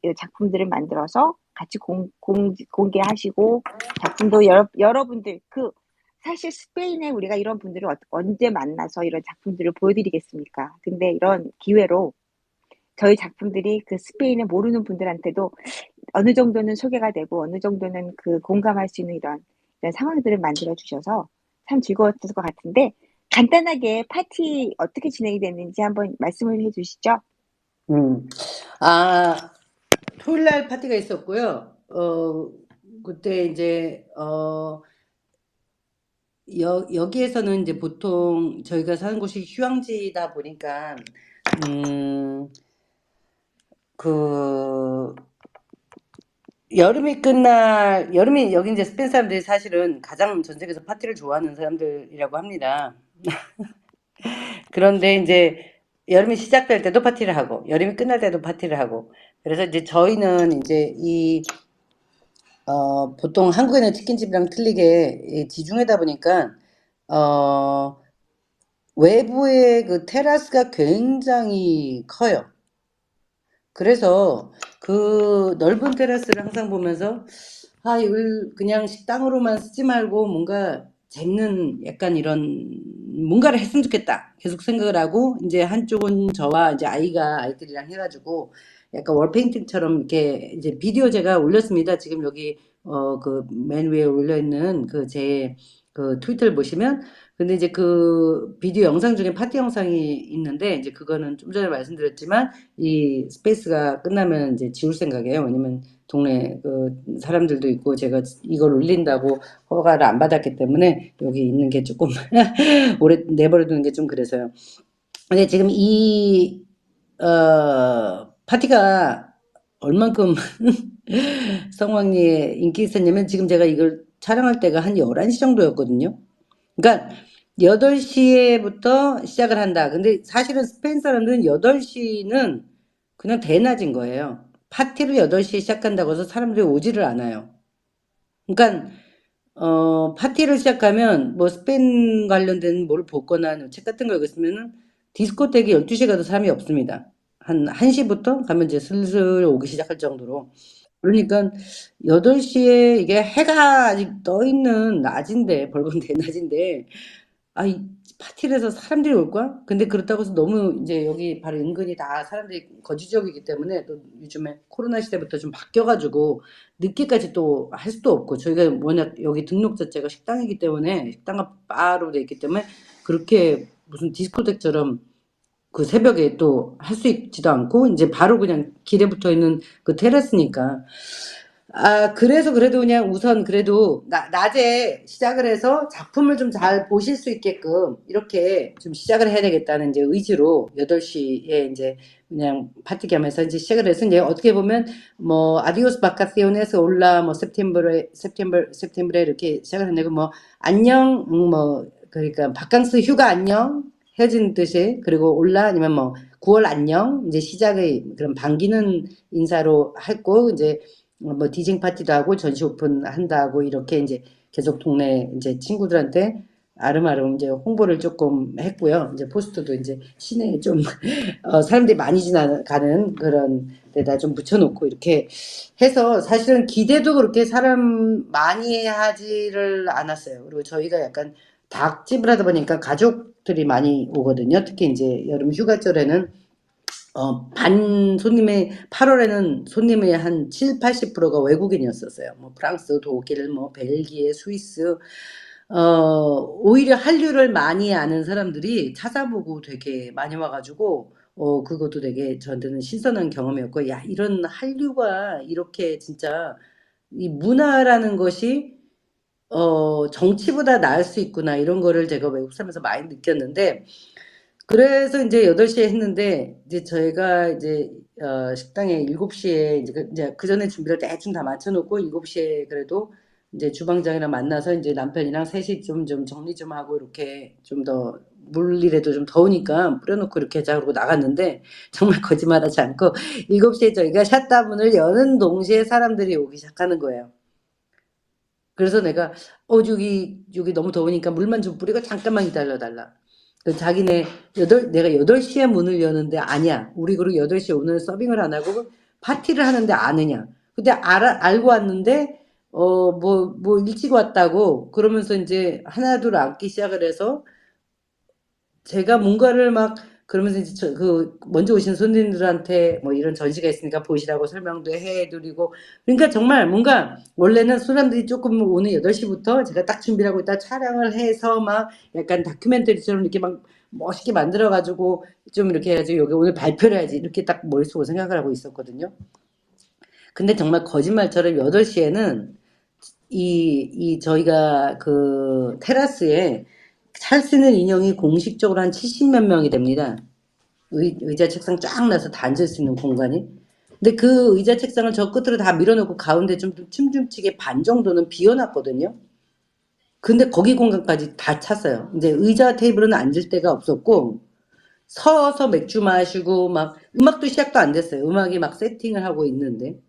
이 작품들을 만들어서 같이 공개하시고 작품도 여러분들 사실 스페인에 우리가 이런 분들을 언제 만나서 이런 작품들을 보여드리겠습니까? 근데 이런 기회로 저희 작품들이 그 스페인을 모르는 분들한테도 어느 정도는 소개가 되고 어느 정도는 공감할 수 있는 이런 상황들을 만들어 주셔서 참 즐거웠을 것 같은데 간단하게 파티 어떻게 진행이 됐는지 한번 말씀을 해 주시죠. 토요일 날 파티가 있었고요. 그때 이제 여기에서는 이제 보통 저희가 사는 곳이 휴양지다 보니까 여름이 여기 이제 스페인 사람들이 사실은 가장 전 세계에서 파티를 좋아하는 사람들이라고 합니다. 그런데 이제 여름이 시작될 때도 파티를 하고 여름이 끝날 때도 파티를 하고 그래서 이제 저희는 이제 보통 한국에 있는 치킨집이랑 틀리게 지중해다 보니까 외부의 그 테라스가 굉장히 커요. 그래서 그 넓은 테라스를 항상 보면서 이걸 그냥 식당으로만 쓰지 말고 뭔가 재밌는 약간 이런 뭔가를 했으면 좋겠다 계속 생각을 하고 이제 한쪽은 저와 이제 아이들이랑 해가지고 약간 월페인팅처럼 이렇게 이제 비디오 제가 올렸습니다. 지금 여기 그 맨 위에 올려 있는 제 트위터를 보시면 근데 이제 그 비디오 영상 중에 파티 영상이 있는데 이제 그거는 좀 전에 말씀드렸지만 이 스페이스가 끝나면 이제 지울 생각이에요. 왜냐면 동네 사람들도 있고 제가 이걸 올린다고 허가를 안 받았기 때문에 여기 있는 게 조금 오래 내버려두는 게 좀 그래서요. 근데 지금 파티가 얼만큼 성황리에 인기 있었냐면 지금 제가 이걸 촬영할 때가 한 11시 정도였거든요. 그러니까 8시에부터 시작을 한다. 근데 사실은 스페인 사람들은 8시는 그냥 대낮인 거예요. 파티를 8시에 시작한다고 해서 사람들이 오지를 않아요. 그러니까 파티를 시작하면 뭐 스페인 관련된 뭘 보거나 책 같은 거 읽었으면은 디스코텍이 12시에 가도 사람이 없습니다. 한 1시부터 가면 이제 슬슬 오기 시작할 정도로. 그러니까 8시에 이게 해가 아직 떠 있는 낮인데 벌건 대낮인데 이 파티를 해서 사람들이 올까? 근데 그렇다고 해서 너무 이제 여기 바로 은근히 다 사람들이 거주 지역이기 때문에 또 요즘에 코로나 시대부터 좀 바뀌어가지고 늦게까지 또 할 수도 없고 저희가 워낙 여기 등록 자체가 식당이기 때문에 식당과 바로 돼 있기 때문에 그렇게 무슨 디스코텍처럼 그 새벽에 또 할 수 있지도 않고 이제 바로 그냥 길에 붙어 있는 그 테라스니까 그래서 그래도 그냥 우선 그래도 낮에 시작을 해서 작품을 좀 잘 보실 수 있게끔 이렇게 좀 시작을 해야 되겠다는 이제 의지로 8시에 이제 그냥 파티 겸해서 이제 시작을 해서 이제 어떻게 보면 뭐 아디오스 바카시오네스 올라 뭐 셉템버레 이렇게 시작을 했는데 뭐 안녕 뭐 그러니까 바캉스 휴가 안녕 헤어진 뜻이 그리고 올라 아니면 뭐 9월 안녕 이제 시작의 그런 반기는 인사로 했고 이제 뭐 디징 파티도 하고 전시 오픈 한다고 이렇게 이제 계속 동네 이제 친구들한테 아름아름 이제 홍보를 조금 했고요. 이제 포스터도 이제 시내에 좀 사람들이 많이 지나가는 그런 데다 좀 붙여놓고 이렇게 해서 사실은 기대도 그렇게 사람 많이 하지를 않았어요. 그리고 저희가 약간 닭집을 하다 보니까 가족들이 많이 오거든요. 특히 이제 여름 휴가철에는 반 손님의 8월에는 손님의 한 70~80%가 외국인이었었어요. 뭐 프랑스, 독일, 뭐 벨기에, 스위스. 오히려 한류를 많이 아는 사람들이 찾아보고 되게 많이 와가지고 그것도 되게 저한테는 신선한 경험이었고, 야, 이런 한류가 이렇게 진짜 이 문화라는 것이 정치보다 나을 수 있구나, 이런 거를 제가 외국 살면서 많이 느꼈는데, 그래서 이제 8시에 했는데, 이제 저희가 이제 식당에 7시에 이제 그 전에 준비를 대충 다 맞춰놓고 7시에 그래도 이제 주방장이랑 만나서 이제 남편이랑 셋이 좀 정리 좀 하고 이렇게 좀 더 물이라도 좀 더우니까 뿌려놓고 이렇게 하자 그러고 나갔는데, 정말 거짓말하지 않고 7시에 저희가 샷다문을 여는 동시에 사람들이 오기 시작하는 거예요. 그래서 내가 여기 너무 더우니까 물만 좀 뿌리고 잠깐만 기다려달라. 자기네 내가 8시에 문을 여는데 아니야. 우리 그리고 8시에 오늘 서빙을 안 하고 파티를 하는데 아느냐. 근데 알고 왔는데 뭐 일찍 왔다고 그러면서 이제 하나둘 앉기 시작을 해서 제가 뭔가를 막 그러면서 이제 먼저 오신 손님들한테 뭐 이런 전시가 있으니까 보시라고 설명도 해드리고, 그러니까 정말 뭔가 원래는 사람들이 조금 오늘 8시부터 제가 딱 준비를 하고 있다 촬영을 해서 막 약간 다큐멘터리처럼 이렇게 막 멋있게 만들어가지고 좀 이렇게 해가지고 여기 오늘 발표를 해야지 이렇게 딱 머릿속으로 생각을 하고 있었거든요. 근데 정말 거짓말처럼 8시에는 저희가 그 테라스에 살 수 있는 인형이 공식적으로 한 70몇 명이 됩니다. 의자 책상 쫙 나서 다 앉을 수 있는 공간이. 근데 그 의자 책상을 저 끝으로 다 밀어놓고 가운데 좀 춤춤치게 반 정도는 비워놨거든요. 근데 거기 공간까지 다 찼어요. 이제 의자 테이블은 앉을 데가 없었고, 서서 맥주 마시고 막 음악도 시작도 안 됐어요. 음악이 막 세팅을 하고 있는데.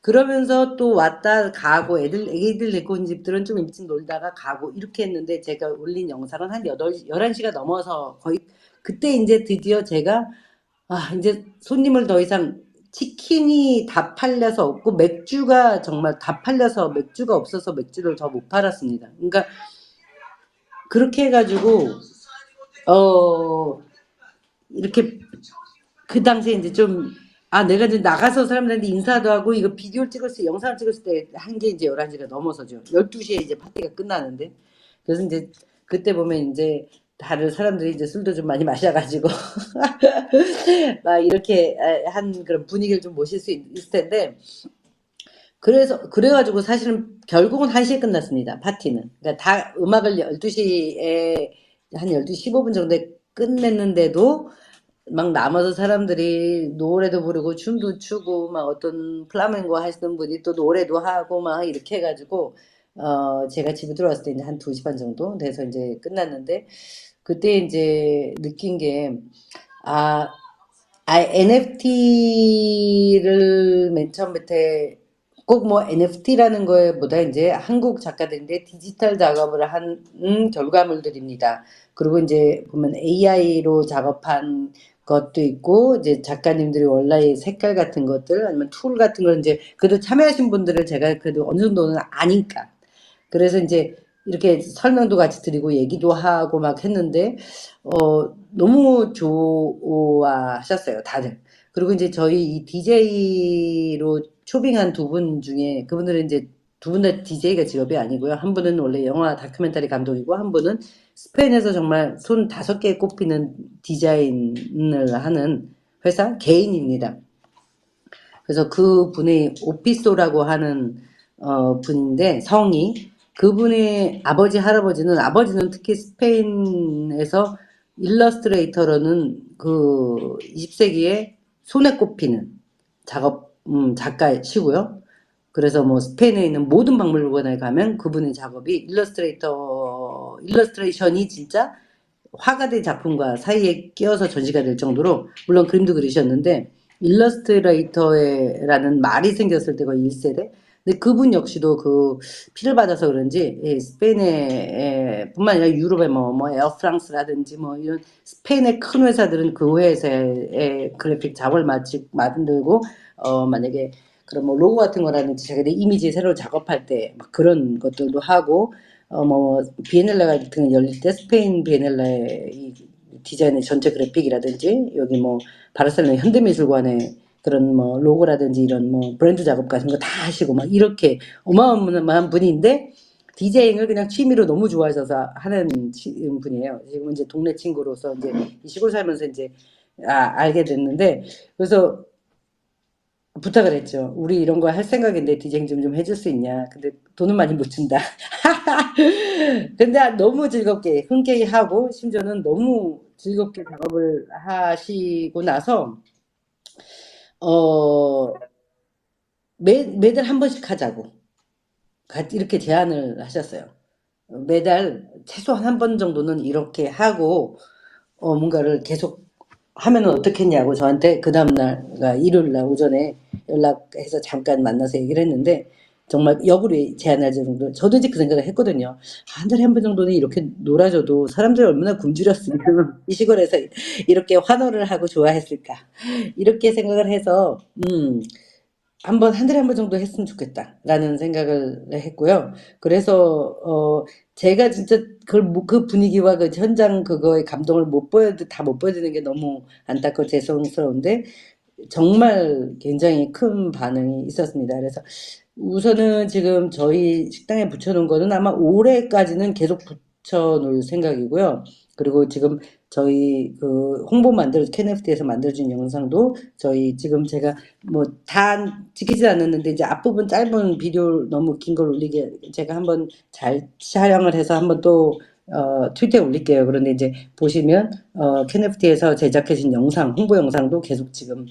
그러면서 또 왔다 가고 애기들 데리고 온 집들은 좀 일찍 놀다가 가고 이렇게 했는데, 제가 올린 영상은 한 11시가 넘어서 거의 그때 이제 드디어 제가 이제 손님을 더 이상 치킨이 다 팔려서 없고 맥주가 정말 다 팔려서 맥주가 없어서 맥주를 더 못 팔았습니다. 그러니까 그렇게 해가지고 이렇게 그 당시에 이제 좀 내가 이제 나가서 사람들한테 인사도 하고 이거 비디오를 찍었을 때, 영상을 찍었을 때 한 게 이제 11시가 넘어서죠. 12시에 이제 파티가 끝나는데, 그래서 이제 그때 보면 이제 다른 사람들이 이제 술도 좀 많이 마셔가지고 막 이렇게 한 그런 분위기를 좀 모실 수 있을 텐데, 그래가지고 사실은 결국은 1시에 끝났습니다. 파티는. 그러니까 다 음악을 12시에 한 12시 15분 정도에 끝냈는데도 막 남아서 사람들이 노래도 부르고 춤도 추고 막 어떤 플라멩고 하시는 분이 또 노래도 하고 막 이렇게 해가지고 제가 집에 들어왔을 때 이제 한 2시 반 정도 돼서 이제 끝났는데, 그때 이제 느낀 게 NFT를 맨 처음부터 꼭 뭐 NFT라는 거보다 이제 한국 작가들인데 디지털 작업을 한 결과물들입니다. 그리고 이제 보면 AI로 작업한 것도 있고, 이제 작가님들이 원래 색깔 같은 것들 아니면 툴 같은 걸 이제 그래도 참여하신 분들을 제가 그래도 어느 정도는 아니까, 그래서 이제 이렇게 설명도 같이 드리고 얘기도 하고 막 했는데 너무 좋아하셨어요, 다들. 그리고 이제 저희 이 DJ로 초빙한 2분 중에, 그분들은 이제 2분 다 DJ가 직업이 아니고요. 한 분은 원래 영화 다큐멘터리 감독이고, 한 분은 스페인에서 정말 손 5개에 꼽히는 디자인을 하는 회사 개인입니다. 그래서 그 분이 오피소라고 하는 분인데, 성이, 그분의 아버지는 특히 스페인에서 일러스트레이터로는 그 20세기에 손에 꼽히는 작가시고요. 그래서 뭐 스페인에 있는 모든 박물관에 가면 그분의 작업이 일러스트레이션이 진짜 화가들 작품과 사이에 끼어서 전시가 될 정도로, 물론 그림도 그리셨는데 일러스트레이터라는 말이 생겼을 때가 1세대. 근데 그분 역시도 그 피를 받아서 그런지 스페인에 뿐만 아니라 유럽의 뭐 에어프랑스라든지 뭐 이런 스페인의 큰 회사들은 그 회사의 그래픽 작업을 만들고 만약에 그런 뭐 로고 같은 거라든지 자기들 이미지 새로 작업할 때 막 그런 것들도 하고, 뭐 비엔날레 같은 거 열릴 때 스페인 비엔날레 디자인의 전체 그래픽이라든지 여기 뭐 바르셀로나 현대미술관의 그런 뭐 로고라든지 이런 뭐 브랜드 작업 같은 거 다 하시고 막 이렇게 어마어마한 분인데 디제잉을 그냥 취미로 너무 좋아하셔서 하는 분이에요. 지금 이제 동네 친구로서 이제 이 시골 살면서 이제 알게 됐는데 그래서 부탁을 했죠. 우리 이런 거 할 생각인데 디제잉 좀 해줄 수 있냐. 근데 돈은 많이 못 준다. 근데 너무 즐겁게 흔쾌히 하고 심지어는 너무 즐겁게 작업을 하시고 나서 매달 한 번씩 하자고 이렇게 제안을 하셨어요. 매달 최소한 한 번 정도는 이렇게 하고 뭔가를 계속 하면은 어떻겠냐고 저한테 그 다음날, 그러니까 일요일날 오전에 연락해서 잠깐 만나서 얘기를 했는데 정말 역으로 제안할 정도. 저도 이제 그 생각을 했거든요. 한 달에 한 번 정도는 이렇게 놀아줘도 사람들이 얼마나 굶주렸으면 이 시골에서 이렇게 환호를 하고 좋아했을까. 이렇게 생각을 해서 한 달에 한 번 정도 했으면 좋겠다라는 생각을 했고요. 그래서 제가 진짜 그 분위기와 그 현장 그거의 감동을 다 못 보여드리는 게 너무 안타깝고 죄송스러운데 정말 굉장히 큰 반응이 있었습니다. 그래서 우선은 지금 저희 식당에 붙여놓은 거는 아마 올해까지는 계속 붙여놓을 생각이고요. 그리고 지금 저희 그 KNFT에서 만들어준 영상도 저희 지금 제가 뭐 다 찍히지 않았는데 이제 앞부분 짧은 비디오 너무 긴 걸 올리게 제가 한번 잘 촬영을 해서 한번 또 트위터에 올릴게요. 그런데 이제 보시면 KNFT에서 제작해진 영상, 홍보 영상도 계속 지금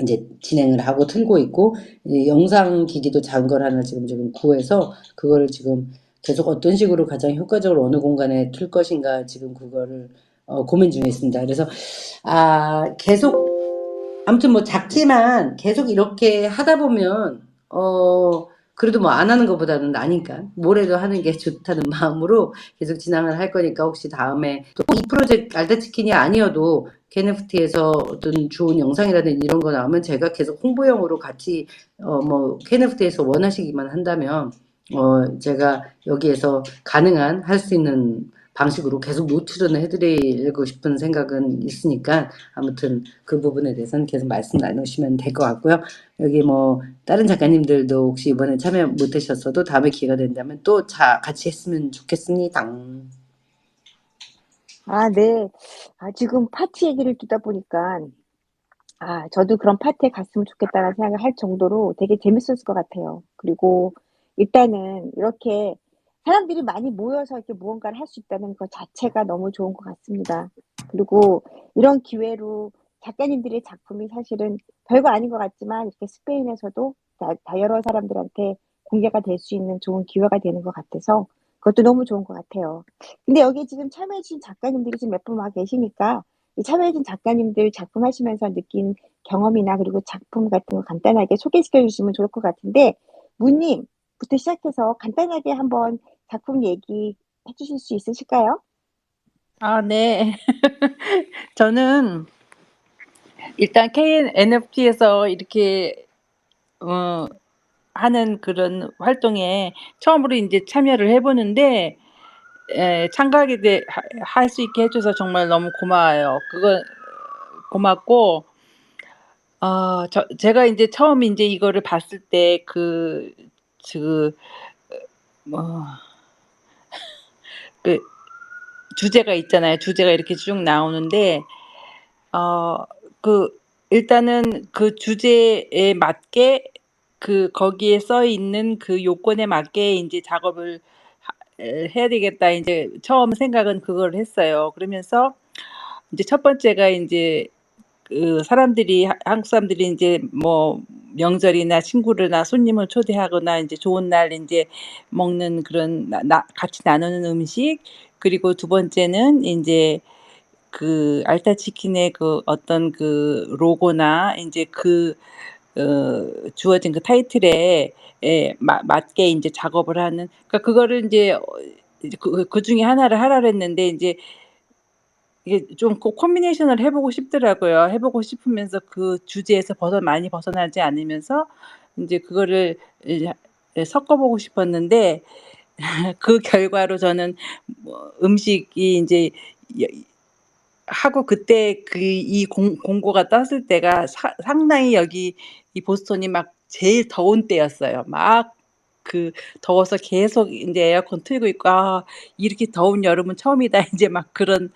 이제 진행을 하고 틀고 있고 영상 기기도 작은 걸 하나 지금 구해서 그거를 지금 계속 어떤 식으로 가장 효과적으로 어느 공간에 틀 것인가 지금 그거를 고민 중에 있습니다. 그래서 계속 아무튼 뭐 작지만 계속 이렇게 하다 보면 그래도 뭐 안 하는 것보다는 나니까 뭐래도 하는 게 좋다는 마음으로 계속 진행을 할 거니까 혹시 다음에 또 이 프로젝트 알다치킨이 아니어도 KNFT에서 어떤 좋은 영상이라든지 이런 거 나오면 제가 계속 홍보용으로 같이 뭐 KNFT에서 원하시기만 한다면 제가 여기에서 가능한 할 수 있는 방식으로 계속 노출은 해드리고 싶은 생각은 있으니까 아무튼 그 부분에 대해서는 계속 말씀 나누시면 될 것 같고요. 여기 뭐 다른 작가님들도 혹시 이번에 참여 못하셨어도 다음에 기회가 된다면 또 같이 했으면 좋겠습니다. 네. 지금 파티 얘기를 듣다 보니까 저도 그런 파티에 갔으면 좋겠다는 생각을 할 정도로 되게 재밌었을 것 같아요. 그리고 일단은 이렇게 사람들이 많이 모여서 이렇게 무언가를 할 수 있다는 것 자체가 너무 좋은 것 같습니다. 그리고 이런 기회로 작가님들의 작품이 사실은 별거 아닌 것 같지만 이렇게 스페인에서도 다 여러 사람들한테 공개가 될 수 있는 좋은 기회가 되는 것 같아서 그것도 너무 좋은 것 같아요. 근데 여기 지금 참여해 주신 작가님들이 지금 몇 분 와 계시니까 이 참여해 준 작가님들 작품 하시면서 느낀 경험이나 그리고 작품 같은 거 간단하게 소개시켜 주시면 좋을 것 같은데 문님부터 시작해서 간단하게 한번 작품 얘기해 주실 수 있으실까요? 네. 저는 일단 KNFT에서 이렇게 하는 그런 활동에 처음으로 인제 참여를 해 보는데 참가하게 할 수 있게 해 줘서 정말 너무 고마워요. 고맙고 제가 인제 처음 인제 이거를 봤을 때 뭐 그 주제가 있잖아요. 주제가 이렇게 쭉 나오는데 일단은 그 주제에 맞게 거기에 써 있는 그 요건에 맞게 인제 작업을 해야 되겠다 인제 처음 생각은 그걸 했어요. 그러면서 인제 첫 번째가 인제 한국 사람들이 인제 뭐 명절이나 친구나 손님을 초대하거나 인제 좋은 날 인제 먹는 그런 같이 나누는 음식, 그리고 두 번째는 인제 알타치킨의 어떤 로고나 인제 주어진 타이틀에 맞게 인제 작업을 하는, 그러니까 그거를 인제 이제 그중에 하나를 하라 그랬는데 인제 이게 좀 콤비네이션을 해 보고 싶더라고요. 해 보고 싶으면서 그 주제에서 많이 벗어나지 않으면서 인제 그거를 이제 섞어 보고 싶었는데 그 결과로 저는 뭐 음식이 인제 하고 그때 이 공고가 떴을 때가 상당히 여기 이 보스턴이 막 제일 더운 때였어요. 막 더워서 계속 이제 에어컨 틀고 있고, 이렇게 더운 여름은 처음이다. 이제 막 그런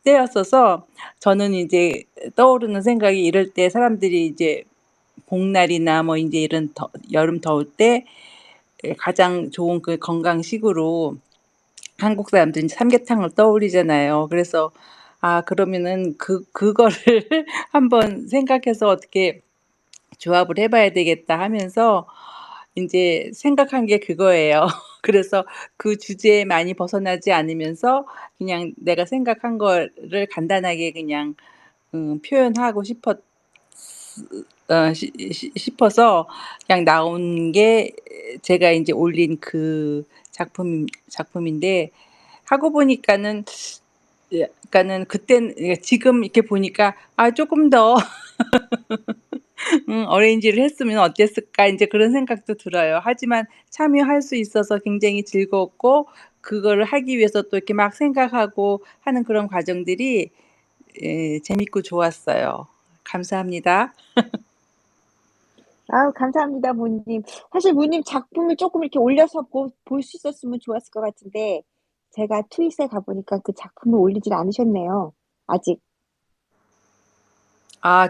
때였어서 저는 이제 떠오르는 생각이, 이럴 때 사람들이 이제 복날이나 뭐 이제 이런 여름 더울 때 가장 좋은 그 건강식으로 한국 사람들은 삼계탕을 떠올리잖아요. 그래서 그러면은 그거를 한번 생각해서 어떻게 조합을 해 봐야 되겠다 하면서 인제 생각한 게 그거예요. 그래서 그 주제에 많이 벗어나지 않으면서 그냥 내가 생각한 거를 간단하게 그냥 표현하고 싶어서 그냥 나온 게 제가 인제 올린 그 작품인데, 하고 보니까는 약간은 지금 이렇게 보니까 쪼끔 더 어레인지를 했으면 어땠을까 인제 그런 생각도 들어요. 하지만 참여할 수 있어서 굉장히 즐거웠고, 그거를 하기 위해서 또 이렇게 막 생각하고 하는 그런 과정들이 재밌고 좋았어요. 감사합니다. 아유, 감사합니다, 모님. 사실 모님 작품을 조금 이렇게 올려서 볼 수 있었으면 좋았을 것 같은데, 제가 트윗에 가 보니까 그 작품을 올리질 않으셨네요. 아직.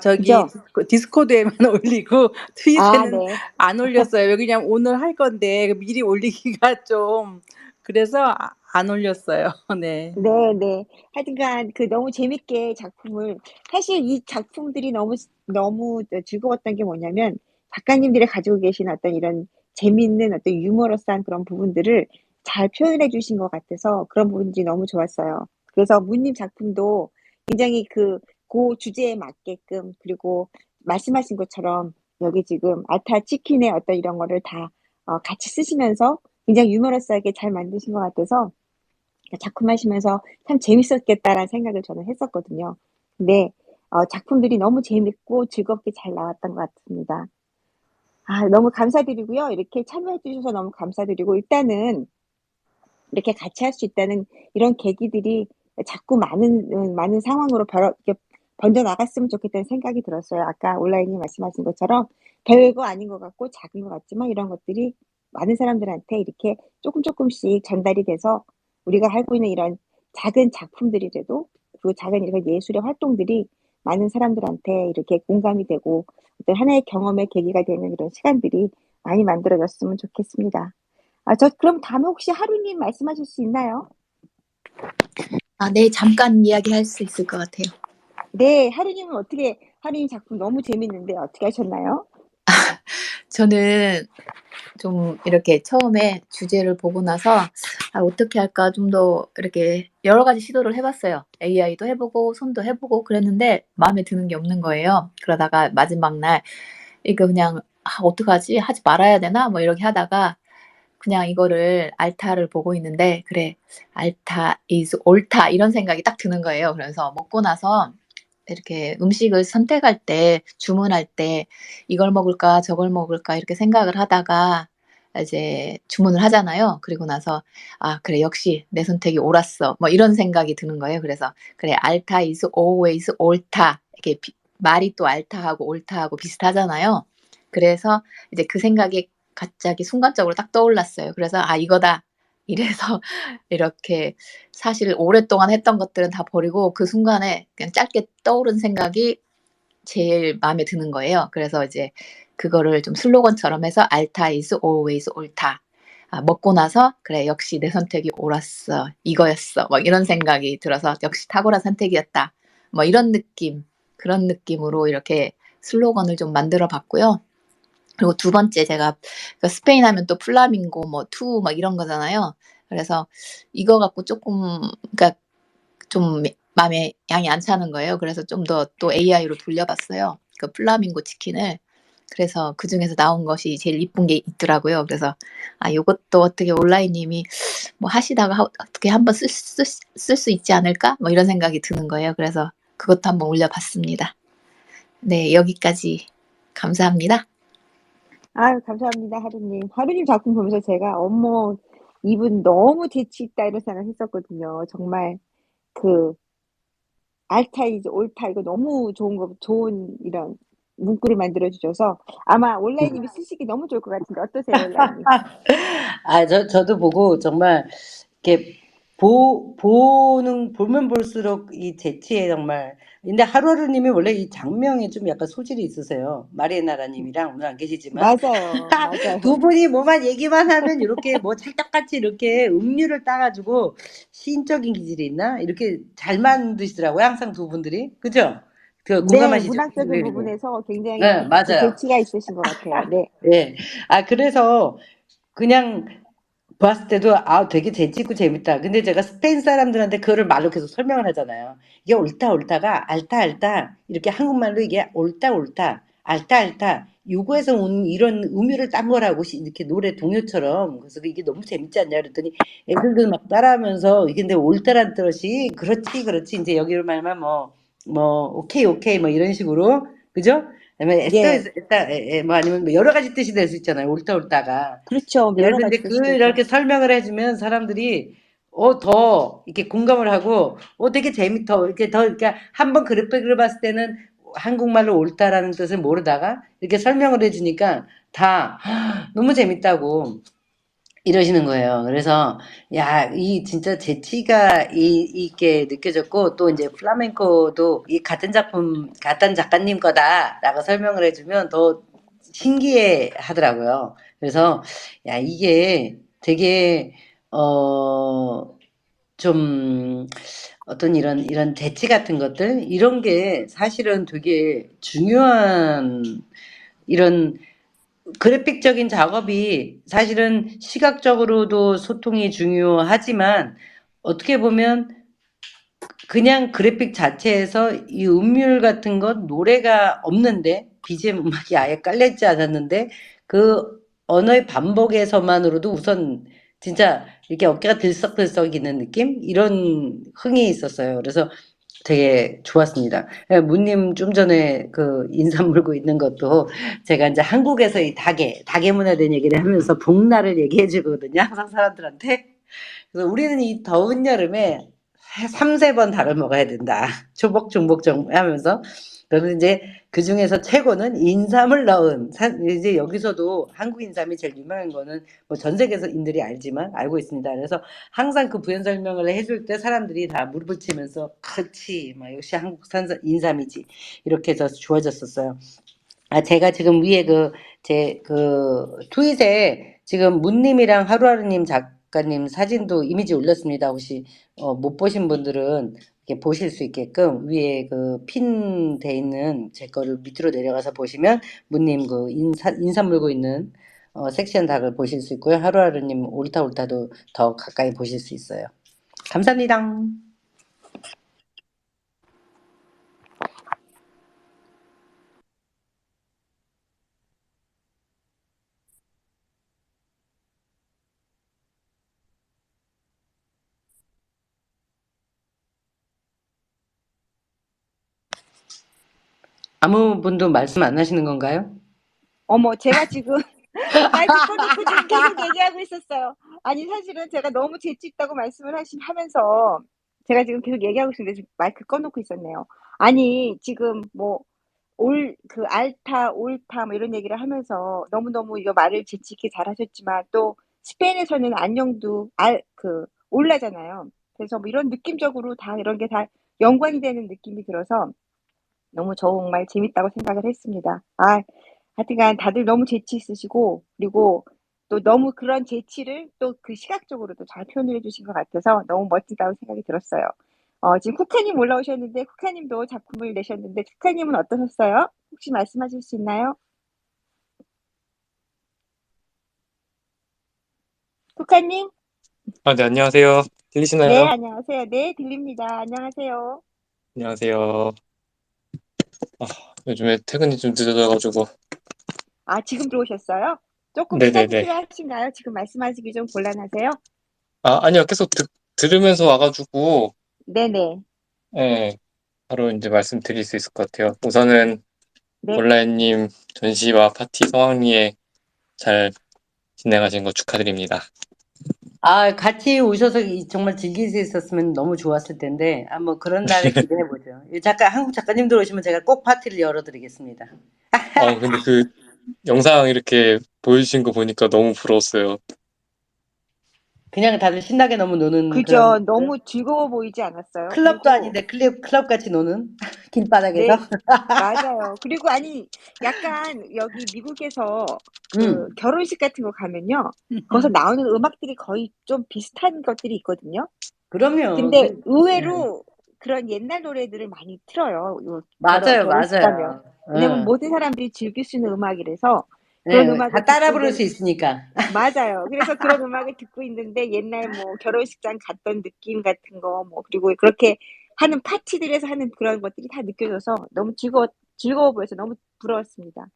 저기 그죠? 디스코드에만 올리고 트윗에는 네. 안 올렸어요. 왜냐면 오늘 할 건데 미리 올리기가 좀 그래서 안 올렸어요. 네. 네네. 하여튼간 너무 재밌게 작품을, 사실 이 작품들이 너무 즐거웠던 게 뭐냐면, 작가님들이 가지고 계신 어떤 이런 재밌는 어떤 유머러스한 그런 부분들을 잘 표현해 주신 것 같아서 그런 부분들이 너무 좋았어요. 그래서 문님 작품도 굉장히 그 주제에 맞게끔, 그리고 말씀하신 것처럼 여기 지금 아타 치킨의 어떤 이런 거를 다 같이 쓰시면서 굉장히 유머러스하게 잘 만드신 것 같아서 작품 하시면서 '참 재밌었겠다.'라는 생각을 저는 했었거든요. 근데 작품들이 너무 재밌고 즐겁게 잘 나왔던 것 같습니다. 너무 감사드리고요. 이렇게 참여해 주셔서 너무 감사드리고, 일단은 이렇게 같이 할 수 있다는 이런 계기들이 자꾸 많은 상황으로 이렇게 번져 나갔으면 좋겠다는 생각이 들었어요. 아까 온라인님 말씀하신 것처럼 별거 아닌 것 같고 작은 것 같지만, 이런 것들이 많은 사람들한테 이렇게 조금씩 전달이 돼서 우리가 하고 있는 이런 작은 작품들이라도, 그 작은 이런 예술의 활동들이 많은 사람들한테 이렇게 공감이 되고 어떤 하나의 경험의 계기가 되는 이런 시간들이 많이 만들어졌으면 좋겠습니다. 그럼 다음에 혹시 하루님 말씀하실 수 있나요? 네, 잠깐 이야기할 수 있을 것 같아요. 네. 하루님 작품 너무 재밌는데 어떻게 하셨나요? 저는 좀 이렇게 처음에 주제를 보고 나서 어떻게 할까 좀 더 이렇게 여러 가지 시도를 해봤어요. AI도 해보고 손도 해보고 그랬는데 마음에 드는 게 없는 거예요. 그러다가 마지막 날 이거 그냥 어떡하지? 하지 말아야 되나? 뭐 이렇게 하다가 그냥 이거를 알타를 보고 있는데, 그래, 알타 is 옳다 이런 생각이 딱 드는 거예요. 그래서 먹고 나서 이렇게 음식을 선택할 때, 주문할 때 이걸 먹을까 저걸 먹을까 이렇게 생각을 하다가 이제 주문을 하잖아요. 그리고 나서 그래, 역시 내 선택이 옳았어 뭐 이런 생각이 드는 거예요. 그래서 그래, 알타 is always 옳다, 이렇게 말이 또 알타하고 옳다하고 비슷하잖아요. 그래서 이제 그 생각이 갑자기 순간적으로 딱 떠올랐어요. 그래서 이거다 이래서 이렇게 사실 오랫동안 했던 것들은 다 버리고 그 순간에 그냥 짧게 떠오른 생각이 제일 마음에 드는 거예요. 그래서 이제 그거를 좀 슬로건처럼 해서 알타 is always 옳다. 먹고 나서 그래, 역시 내 선택이 옳았어, 이거였어 뭐 이런 생각이 들어서 역시 탁월한 선택이었다 뭐 이런 느낌, 그런 느낌으로 이렇게 슬로건을 좀 만들어 봤고요. 그리고 두 번째, 제가 스페인 하면 또 플라밍고 뭐 투 막 이런 거잖아요. 그래서 이거 갖고 조금, 그러니까 좀 마음에 양이 안 차는 거예요. 그래서 좀 더 또 AI로 돌려봤어요, 그 플라밍고 치킨을. 그래서 그 중에서 나온 것이 제일 이쁜 게 있더라고요. 그래서 요것도 어떻게 온라인님이 뭐 하시다가 어떻게 한번 쓸 수 있지 않을까? 뭐 이런 생각이 드는 거예요. 그래서 그것도 한번 올려봤습니다. 네, 여기까지. 감사합니다. 감사합니다, 하루님. 하루님 작품 보면서 제가 어머, 이분 너무 재치 있다 이런 생각을 했었거든요. 정말 그 알타 이즈 옳다 이거 너무 좋은 이런 문구를 만들어 주셔서 아마 온라인님이 쓰시기 너무 좋을 것 같은데 어떠세요, 온라인님? 저도 보고 정말 이렇게 보면 볼수록 이 재치에 정말. 근데 하루하루님이 원래 이 장명에 좀 약간 소질이 있으세요. 마리에나라님이랑 오늘 안 계시지만. 맞아요. 맞아요. 두 분이 뭐만 얘기만 하면 이렇게 뭐 찰떡같이 이렇게 음률을 따가지고 시인적인 기질이 있나? 이렇게 잘 만드시더라고요. 항상 두 분들이. 그죠? 그 네. 공감하시죠? 문학적인 부분에서 굉장히 네, 그 맞아요. 재치가 있으신 것 같아요. 네. 예. 그래서 그냥 봤을 때도 되게 재치 있고 재밌다. 근데 제가 스페인 사람들한테 그거를 말로 계속 설명을 하잖아요. 이게 옳다 옳다가 알다 알다 이렇게 한국말로 이게 옳다 옳다 알다 알다 요거에서 온 이런 의미를 딴 거라고 이렇게 노래 동요처럼. 그래서 이게 너무 재밌지 않냐 그랬더니 애들도 막 따라하면서 이게 근데 옳다란 뜻이 그렇지 그렇지 이제 여기 말만 뭐 오케이 오케이 뭐 이런 식으로. 그죠? 그다음에 에스터 예. 에스터 뭐 아니면 뭐 여러 가지 뜻이 될 수 있잖아요. 옳다 옳다가. 그렇죠. 여러 그래서 가지 이제 뜻이 되죠. 이렇게 설명을 해주면 사람들이 더 이렇게 공감을 하고 되게 이렇게 그러니까 한번 그래픽을 봤을 때는 한국말로 옳다라는 뜻을 모르다가 이렇게 설명을 해주니까 다 너무 재밌다고 이러시는 거예요. 그래서 야, 이 진짜 재치가 있게 느껴졌고 또 이제 플라멩코도 이 같은 작가님 거다라고 설명을 해주면 더 신기해 하더라고요. 그래서 야, 이게 되게 좀 어떤 이런 재치 같은 것들 이런 게 사실은 되게 중요한 이런 그래픽적인 작업이 사실은 시각적으로도 소통이 중요하지만 어떻게 보면 그냥 그래픽 자체에서 이 음률 같은 것 노래가 없는데 BGM 음악이 아예 깔려있지 않았는데 그 언어의 반복에서만으로도 우선 진짜 이렇게 어깨가 들썩들썩이는 느낌? 이런 흥이 있었어요. 그래서 되게 좋았습니다. 문님 좀 전에 그 인삼 물고 있는 것도 제가 이제 한국에서 이 닭의 문화에 대한 얘기를 하면서 복날을 얘기해 주거든요. 항상 사람들한테. 그래서 우리는 이 더운 여름에 3~4번 닭을 먹어야 된다. 조복조복 하면서. 그러면 이제 그 중에서 최고는 인삼을 넣은, 이제 여기서도 한국 인삼이 제일 유명한 거는 뭐 전 세계인들이 알고 있습니다. 그래서 항상 그 부연 설명을 해줄 때 사람들이 다 무릎을 치면서, 그렇지, 막 역시 한국산 인삼이지. 이렇게 해서 좋아졌었어요. 제가 지금 위에 트윗에 지금 문님이랑 하루하루님 작가님 사진도 이미지 올렸습니다. 혹시 못 보신 분들은 이렇게 보실 수 있게끔 위에 핀 돼 있는 제 거를 밑으로 내려가서 보시면 문님 인삼 물고 있는 섹시한 닭을 보실 수 있고요. 하루하루님 옳다 옳다도 더 가까이 보실 수 있어요. 감사합니다. 아무 분도 말씀 안 하시는 건가요? 어머, 제가 지금 마이크 꺼놓고 지금 계속 얘기하고 있었어요. 아니, 사실은 제가 너무 재치 있다고 말씀을 하면서 제가 지금 계속 얘기하고 있었는데 지금 마이크 꺼놓고 있었네요. 아니, 지금 뭐, 알타, 옳다, 뭐 이런 얘기를 하면서 너무너무 이거 말을 재치 있게 잘 하셨지만 또 스페인에서는 안녕도 올라잖아요. 그래서 뭐 이런 느낌적으로 다 이런 게 다 연관이 되는 느낌이 들어서 너무 정말 재밌다고 생각을 했습니다. 하여튼간 다들 너무 재치 있으시고 그리고 또 너무 그런 재치를 또 그 시각적으로도 잘 표현을 해 주신 것 같아서 너무 멋지다고 생각이 들었어요. 지금 쿠카님 올라오셨는데 쿠카님도 작품을 내셨는데 쿠카님은 어떠셨어요? 혹시 말씀하실 수 있나요? 쿠카님? 네, 안녕하세요. 네, 들리시나요? 안녕하세요. 네, 들립니다. 안녕하세요. 안녕하세요. 요즘에 퇴근이 좀 늦어져가지고. 지금 들어오셨어요? 조금 시간이 네네네. 필요하신가요? 지금 말씀하시기 좀 곤란하세요? 아니요. 계속 들으면서 와가지고, 네네. 예, 바로 이제 말씀드릴 수 있을 것 같아요. 우선은 네. 온라인님 전시와 파티 성황리에 잘 진행하신 거 축하드립니다. 같이 오셔서 정말 즐길 수 있었으면 너무 좋았을 텐데, 뭐 그런 날을 기대해보죠. 한국 작가님들 오시면 제가 꼭 파티를 열어드리겠습니다. 근데 그 영상 이렇게 보여주신 거 보니까 너무 부러웠어요. 그냥 다들 신나게 너무 노는 그런 그죠. 너무 즐거워 보이지 않았어요? 클럽도 그리고 아닌데 클럽 같이 노는 길바닥에서. 네, 맞아요. 그리고 아니, 약간 여기 미국에서 그 음. 결혼식 같은 거 가면요. 거기서 나오는 음악들이 거의 좀 비슷한 것들이 있거든요. 그럼요. 근데 의외로 그런 옛날 노래들을 많이 틀어요. 요 맞아요, 결혼식 가면. 맞아요. 왜냐면 모든 사람들이 즐길 수 있는 음악이라서 그런 네, 다 음악을 따라 듣고 부를 수 있는, 있으니까. 맞아요. 그래서 그런 음악을 듣고 있는데 옛날 뭐 결혼식장 갔던 느낌 같은 거 뭐 그리고 그렇게 하는 파티들에서 하는 그런 것들이 다 느껴져서 너무 즐거워 보여서 너무 부러웠습니다.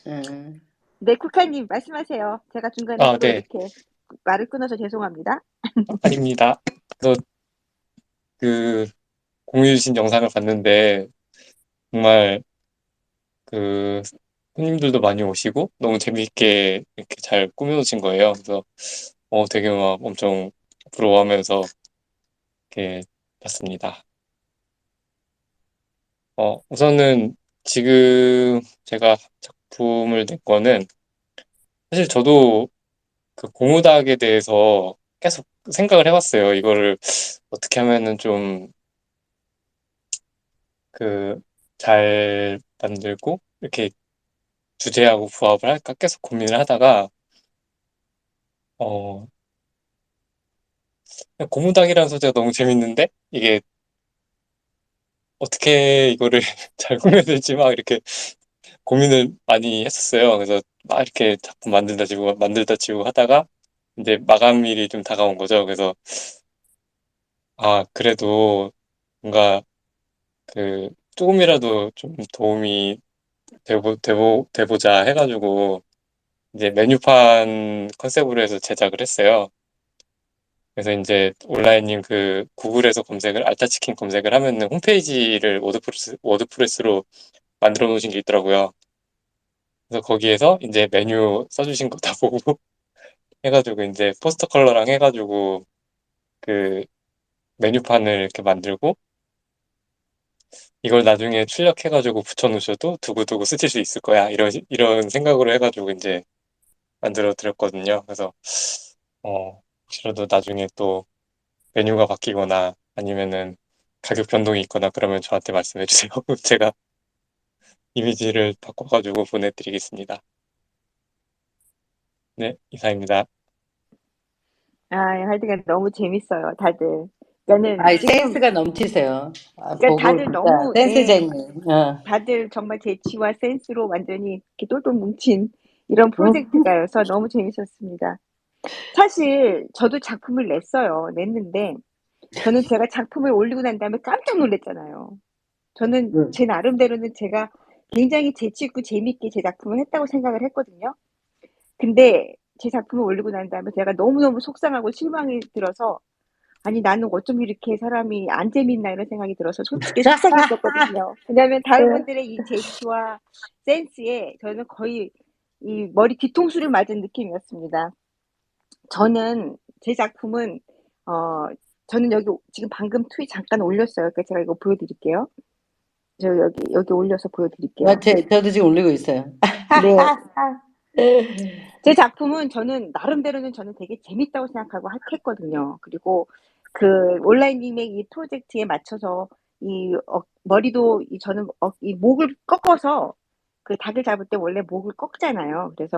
음. 네, 쿠카님 말씀하세요. 제가 중간에 또 네. 이렇게 말을 끊어서 죄송합니다. 아닙니다. 그래서 그 공유해 주신 영상을 봤는데 정말 그 손님들도 많이 오시고 너무 재미있게 이렇게 잘 꾸며주신 거예요. 그래서 되게 막 엄청 부러워하면서 이렇게 봤습니다. 우선은 지금 제가 작품을 낸 거는 사실 저도 그 고무닭에 대해서 계속 생각을 해봤어요. 이거를 어떻게 하면은 좀 잘 만들고 이렇게 주제하고 부합을 할까 계속 고민을 하다가 어, 고무닭이라는 소재가 너무 재밌는데 이게 어떻게 이거를 잘 꾸며야 될지 막 이렇게 고민을 많이 했었어요. 그래서 막 이렇게 작품 만들다 지우고 하다가 이제 마감일이 좀 다가온 거죠. 그래서 그래도 뭔가 조금이라도 좀 도움이 되보자 해가지고 이제 메뉴판 컨셉으로 해서 제작을 했어요. 그래서 이제 온라인님 구글에서 알타치킨 검색을 하면은 홈페이지를 워드프레스로 만들어 놓으신 게 있더라고요. 그래서 거기에서 이제 메뉴 써주신 거 다 보고 해가지고 이제 포스터 컬러랑 해가지고 그 메뉴판을 이렇게 만들고 이걸 나중에 출력해가지고 붙여놓으셔도 두고두고 쓰실 수 있을 거야. 이런 생각으로 해가지고 이제 만들어 드렸거든요. 그래서, 혹시라도 나중에 또 메뉴가 바뀌거나 아니면은 가격 변동이 있거나 그러면 저한테 말씀해 주세요. 제가 이미지를 바꿔가지고 보내드리겠습니다. 네, 이상입니다. 하여튼 너무 재밌어요, 다들. 그러니까는 지금 센스가 넘치세요. 그러니까 보고 다들 진짜 너무 센스쟁이. 다들 정말 재치와 센스로 완전히 이렇게 똘똘 뭉친 이런 프로젝트가여서 너무 재밌었습니다. 사실 저도 작품을 냈는데 저는 제가 작품을 올리고 난 다음에 깜짝 놀랐잖아요. 저는 제 나름대로는 제가 굉장히 재치 있고 재밌게 제 작품을 했다고 생각을 했거든요. 근데 제 작품을 올리고 난 다음에 제가 너무너무 속상하고 실망이 들어서 아니 나는 어쩜 이렇게 사람이 안 재밌나 이런 생각이 들어서 솔직히 속상했었거든요. 왜냐하면 다른 분들의 이 재치와 센스에 저는 거의 이 머리 뒤통수를 맞은 느낌이었습니다. 저는 제 작품은 저는 여기 지금 방금 트윗 잠깐 올렸어요. 그러니까 제가 이거 보여드릴게요. 저 여기 올려서 보여드릴게요. 저도 지금 올리고 있어요. 네. 제 작품은 저는 나름대로는 저는 되게 재밌다고 생각하고 했거든요. 그리고 그 온라인님의 이 프로젝트에 맞춰서 머리도 저는 이 목을 꺾어서 그 닭을 잡을 때 원래 목을 꺾잖아요. 그래서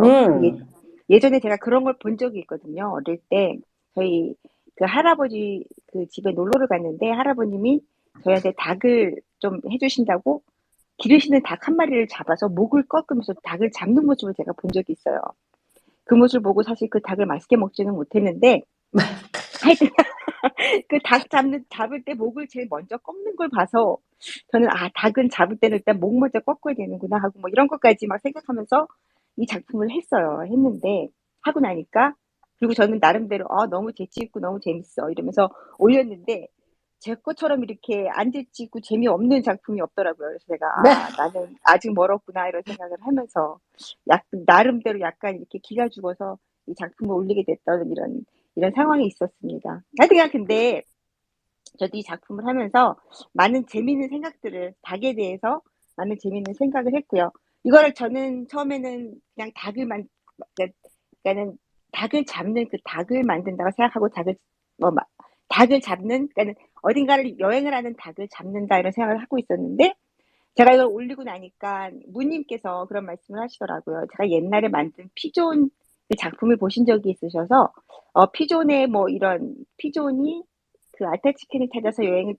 예전에 제가 그런 걸 본 적이 있거든요. 어릴 때 저희 그 할아버지 그 집에 놀러를 갔는데 할아버님이 저희한테 닭을 좀 해주신다고 기르시는 닭 한 마리를 잡아서 목을 꺾으면서 닭을 잡는 모습을 제가 본 적이 있어요. 그 모습을 보고 사실 그 닭을 맛있게 먹지는 못했는데 하여튼 그 닭 잡을 때 목을 제일 먼저 꺾는 걸 봐서 저는 닭은 잡을 때는 일단 목 먼저 꺾어야 되는구나 하고 뭐 이런 것까지 막 생각하면서 이 작품을 했는데 하고 나니까 그리고 저는 나름대로 너무 재치 있고 너무 재밌어 이러면서 올렸는데 제 것처럼 이렇게 안 재치 있고 재미없는 작품이 없더라고요. 그래서 제가 나는 아직 멀었구나 이런 생각을 하면서 나름대로 약간 이렇게 기가 죽어서 이 작품을 올리게 됐던 이런 상황이 있었습니다. 하여튼 근데 저도 이 작품을 하면서 많은 재미있는 생각들을 닭에 대해서 많은 재미있는 생각을 했고요. 이거를 저는 처음에는 그냥 그러니까는 닭을 잡는 그 닭을 만든다고 생각하고 닭을 잡는 그러니까는 어딘가를 여행을 하는 닭을 잡는다 이런 생각을 하고 있었는데 제가 이걸 올리고 나니까 무님께서 그런 말씀을 하시더라고요. 제가 옛날에 만든 피존 그 작품을 보신 적이 있으셔서 피존의 뭐 이런 피존이 그 알타치킨을 찾아서 여행을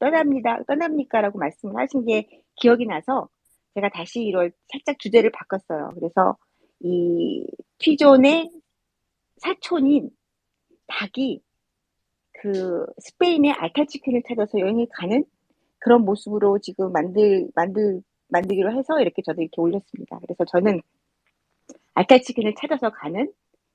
떠납니까라고 말씀을 하신 게 기억이 나서 제가 다시 이걸 살짝 주제를 바꿨어요. 그래서 이 피존의 사촌인 닭이 그 스페인의 알타치킨을 찾아서 여행을 가는 그런 모습으로 지금 만들기로 해서 이렇게 저도 이렇게 올렸습니다. 그래서 저는 알타치킨을 찾아서 가는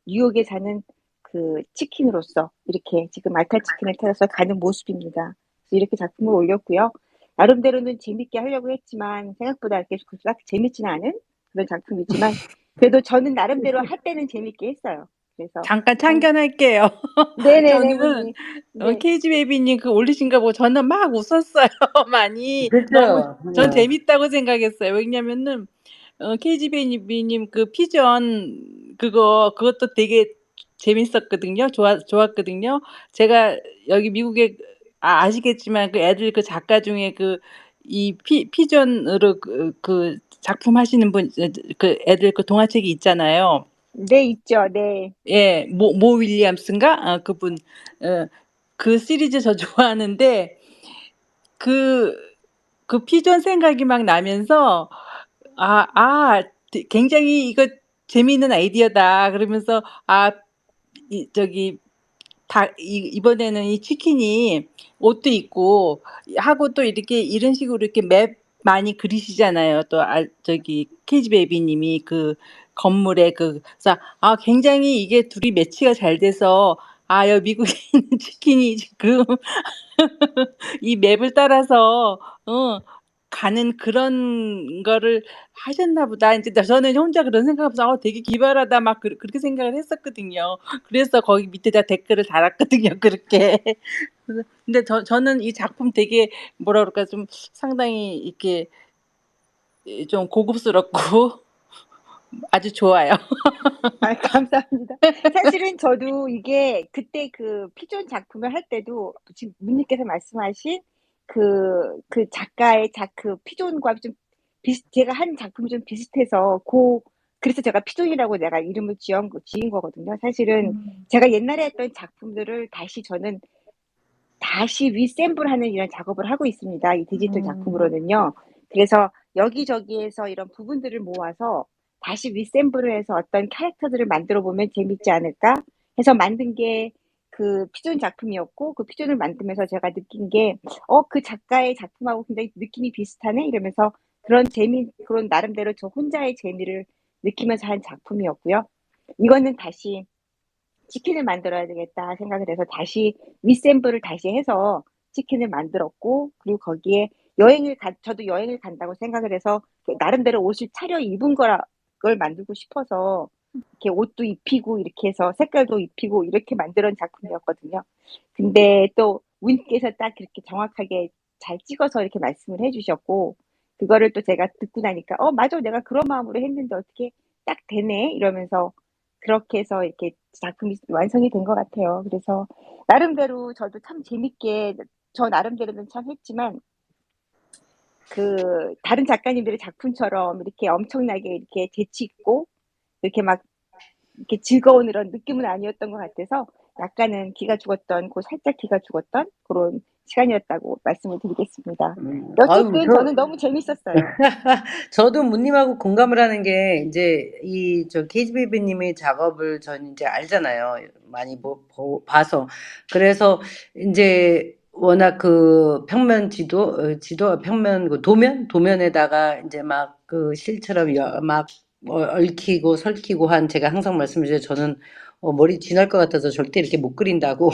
뉴욕에 사는 그 치킨으로서 이렇게 지금 알타치킨을 찾아서 가는 모습입니다. 그래서 이렇게 작품을 올렸고요. 나름대로는 재밌게 하려고 했지만 생각보다 이렇게 딱 재밌지는 않은 그런 작품이지만 그래도 저는 나름대로 할 때는 재밌게 했어요. 그래서 잠깐 참견할게요. 네네네 저는 문님. 네. 케이지 베이비님 그 올리신 거 보고 저는 막 웃었어요. 많이 너무 그죠? 전 재밌다고 생각했어요. 왜냐면은 케이지 베이비님 그 피전 그것도 되게 재밌었거든요. 좋았거든요. 제가 여기 미국에 아시겠지만 그 애들 그 작가 중에 그 이 피전으로 그 작품 하시는 분 그 애들 그 동화책이 있잖아요. 네, 있죠. 네. 예, 모 윌리엄스인가? 그분, 그 시리즈 저 좋아하는데, 그, 그 피존 생각이 막 나면서, 굉장히 이거 재미있는 아이디어다. 그러면서, 저기, 이번에는 이 치킨이 옷도 입고 하고 또 이렇게 이런 식으로 이렇게 맵 많이 그리시잖아요. 또 저기 케이지 베이비님이 그 건물에 그래서 굉장히 이게 둘이 매치가 잘 돼서 여기 미국에 있는 치킨이 지금 이 맵을 따라서 가는 그런 거를 하셨나 보다. 이제 저는 혼자 그런 생각하면서 되게 기발하다 막 그렇게 생각을 했었거든요. 그래서 거기 밑에다 댓글을 달았거든요. 그렇게. 근데 저는 이 작품 되게 뭐라 그럴까 좀 상당히 이렇게 좀 고급스럽고 아주 좋아요. 감사합니다. 사실은 저도 이게 그때 그 피존 작품을 할 때도 지금 문님께서 말씀하신 그 작가의 그 피존과 좀 제가 한 작품이 좀 비슷해서 그래서 제가 피존이라고 내가 이름을 지은 거거든요. 사실은 제가 옛날에 했던 작품들을 다시 리셈블하는 이런 작업을 하고 있습니다. 이 디지털 작품으로는요. 그래서 여기저기에서 이런 부분들을 모아서 다시 리셈블을 해서 어떤 캐릭터들을 만들어 보면 재밌지 않을까 해서 만든 게 그 피존 작품이었고 그 피존을 만들면서 제가 느낀 게 그 작가의 작품하고 굉장히 느낌이 비슷하네 이러면서 그런 나름대로 저 혼자의 재미를 느끼면서 한 작품이었고요. 이거는 다시 치킨을 만들어야 되겠다 생각을 해서 다시 리셈블을 다시 해서 치킨을 만들었고 그리고 거기에 저도 여행을 간다고 생각을 해서 나름대로 옷을 차려입은 걸 만들고 싶어서 이렇게 옷도 입히고 이렇게 해서 색깔도 입히고 이렇게 만들었던 작품이었거든요. 근데 또 문께서 딱 그렇게 정확하게 잘 찍어서 이렇게 말씀을 해주셨고 그거를 또 제가 듣고 나니까 맞아 내가 그런 마음으로 했는데 어떻게 딱 되네 이러면서 그렇게 해서 이렇게 작품이 완성이 된 것 같아요. 그래서 나름대로 저도 참 재밌게 저 나름대로는 참 했지만 그 다른 작가님들의 작품처럼 이렇게 엄청나게 이렇게 재치 있고 이렇게 막 이렇게 즐거운 이런 느낌은 아니었던 것 같아서 약간은 살짝 기가 죽었던 그런 시간이었다고 말씀을 드리겠습니다. 아유, 어쨌든 저는 너무 재밌었어요. 저도 문님하고 공감을 하는 게 이제 저 케이지 베이비님의 작업을 전 이제 알잖아요. 많이 봐서. 그래서 이제 워낙 그 평면 평면 도면에다가 이제 막 그 실처럼 막 얽히고 설키고 한 제가 항상 말씀드려요. 저는 머리 쥐날 것 같아서 절대 이렇게 못 그린다고.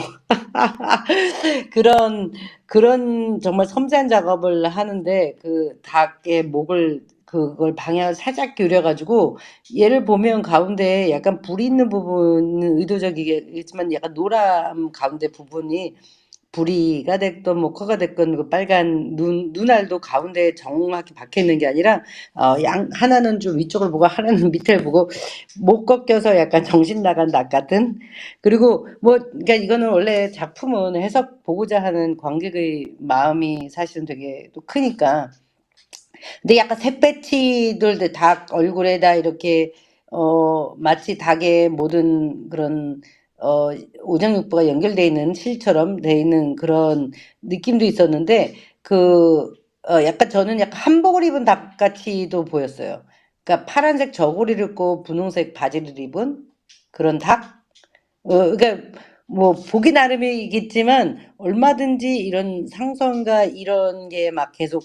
그런 정말 섬세한 작업을 하는데 그 닭의 목을 그걸 방향을 살짝 기울여 가지고 얘를 보면 가운데에 약간 불이 있는 부분은 의도적이겠지만 약간 노람 가운데 부분이 부리가 됐건 뭐 코가 됐건 그 빨간 눈알도 가운데에 정확히 박혀 있는 게 아니라 하나는 좀 위쪽을 보고 하나는 밑을 보고 못 꺾여서 약간 정신 나간 닭 같은. 그리고 뭐 그러니까 이거는 원래 작품은 해석 보고자 하는 관객의 마음이 사실은 되게 또 크니까. 근데 약간 샛배치들 닭 얼굴에다 이렇게 마치 닭의 모든 그런 오장육부가 연결돼 있는 실처럼 돼 있는 그런 느낌도 있었는데 약간 저는 약간 한복을 입은 닭 같이도 보였어요. 그러니까 파란색 저고리를 입고 분홍색 바지를 입은 그런 닭. 그러니까 뭐 보기 나름이겠지만 얼마든지 이런 상상과 이런 게 막 계속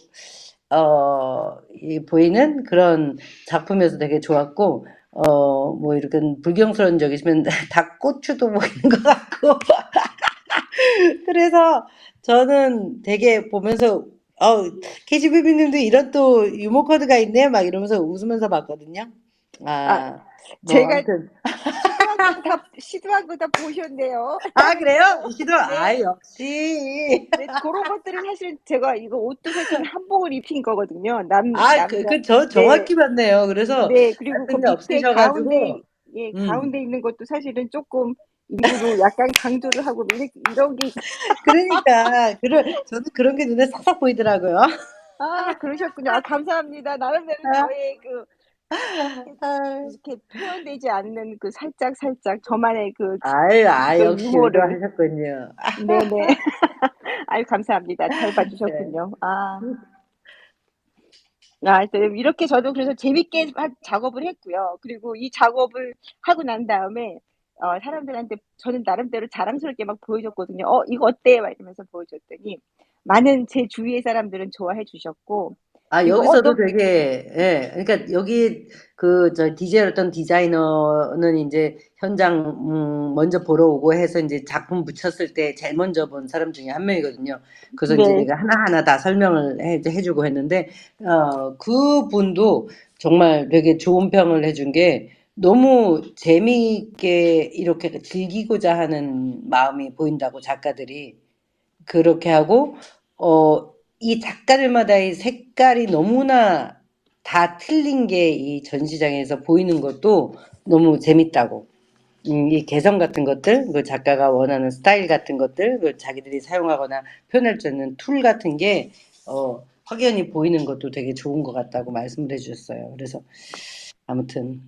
보이는 그런 작품이어서 되게 좋았고, 뭐 이렇게 불경스러운 적이시면 닭고추도 보이는 것 같고. 그래서 저는 되게 보면서, KGBB님도 이런 또 유머 코드가 있네? 막 이러면서 웃으면서 봤거든요. 아, 뭐 제가 아무튼. 시도한 거 다 보셨네요. 그래요? 시도, 네. 역시. 네, 그런 것들은 사실 제가 이거 옷도 사실은 한복을 입힌 거거든요. 네, 정확히 봤네요. 그래서 네, 그리고 그 말씀이 밑에 없으셔가지고, 가운데 있는 것도 사실은 조금 일부러 약간 강조를 하고 이런 게, 그러니까, 저는 그런 게 눈에 싹싹 보이더라고요. 그러셨군요. 감사합니다. 나름대로 아, 저의 아, 이렇게 표현되지 않는 살짝 저만의 역시 유머를. 의도하셨군요. 네네. 아유, 감사합니다. 잘 네. 봐주셨군요. 이렇게 저도 그래서 재밌게 작업을 했고요. 그리고 이 작업을 하고 난 다음에 사람들한테 저는 나름대로 자랑스럽게 막 보여줬거든요. 이거 어때? 막 이러면서 보여줬더니 많은 제 주위의 사람들은 좋아해 주셨고, 그리고 여기서도 너, 되게, 예, 그러니까 여기 어떤 디자이너는 이제 현장, 먼저 보러 오고 해서 이제 작품 붙였을 때 제일 먼저 본 사람 중에 한 명이거든요. 그래서 이제 네, 내가 하나하나 다 설명을 해주고 했는데, 그분도 정말 되게 좋은 평을 해준 게 너무 재미있게 이렇게 즐기고자 하는 마음이 보인다고 작가들이. 그렇게 하고 이 작가들마다의 색깔이 너무나 다 틀린 게 이 전시장에서 보이는 것도 너무 재밌다고. 이 개성 같은 것들, 그 작가가 원하는 스타일 같은 것들, 그 자기들이 사용하거나 표현할 수 있는 툴 같은 게 확연히 보이는 것도 되게 좋은 것 같다고 말씀을 해주셨어요. 그래서 아무튼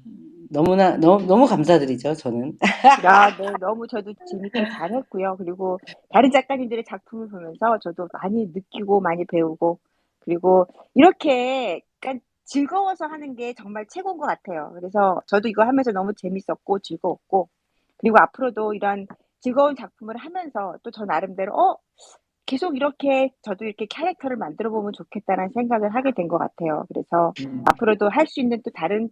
너무 감사드리죠, 저는. 네, 너무 저도 재밌게 잘했고요. 그리고 다른 작가님들의 작품을 보면서 저도 많이 느끼고 많이 배우고, 그리고 이렇게 약간 즐거워서 하는 게 정말 최고인 것 같아요. 그래서 저도 이거 하면서 너무 재밌었고 즐거웠고, 그리고 앞으로도 이런 즐거운 작품을 하면서 또 저 나름대로 계속 이렇게 저도 이렇게 캐릭터를 만들어 보면 좋겠다는 생각을 하게 된 것 같아요. 그래서 앞으로도 할 수 있는 또 다른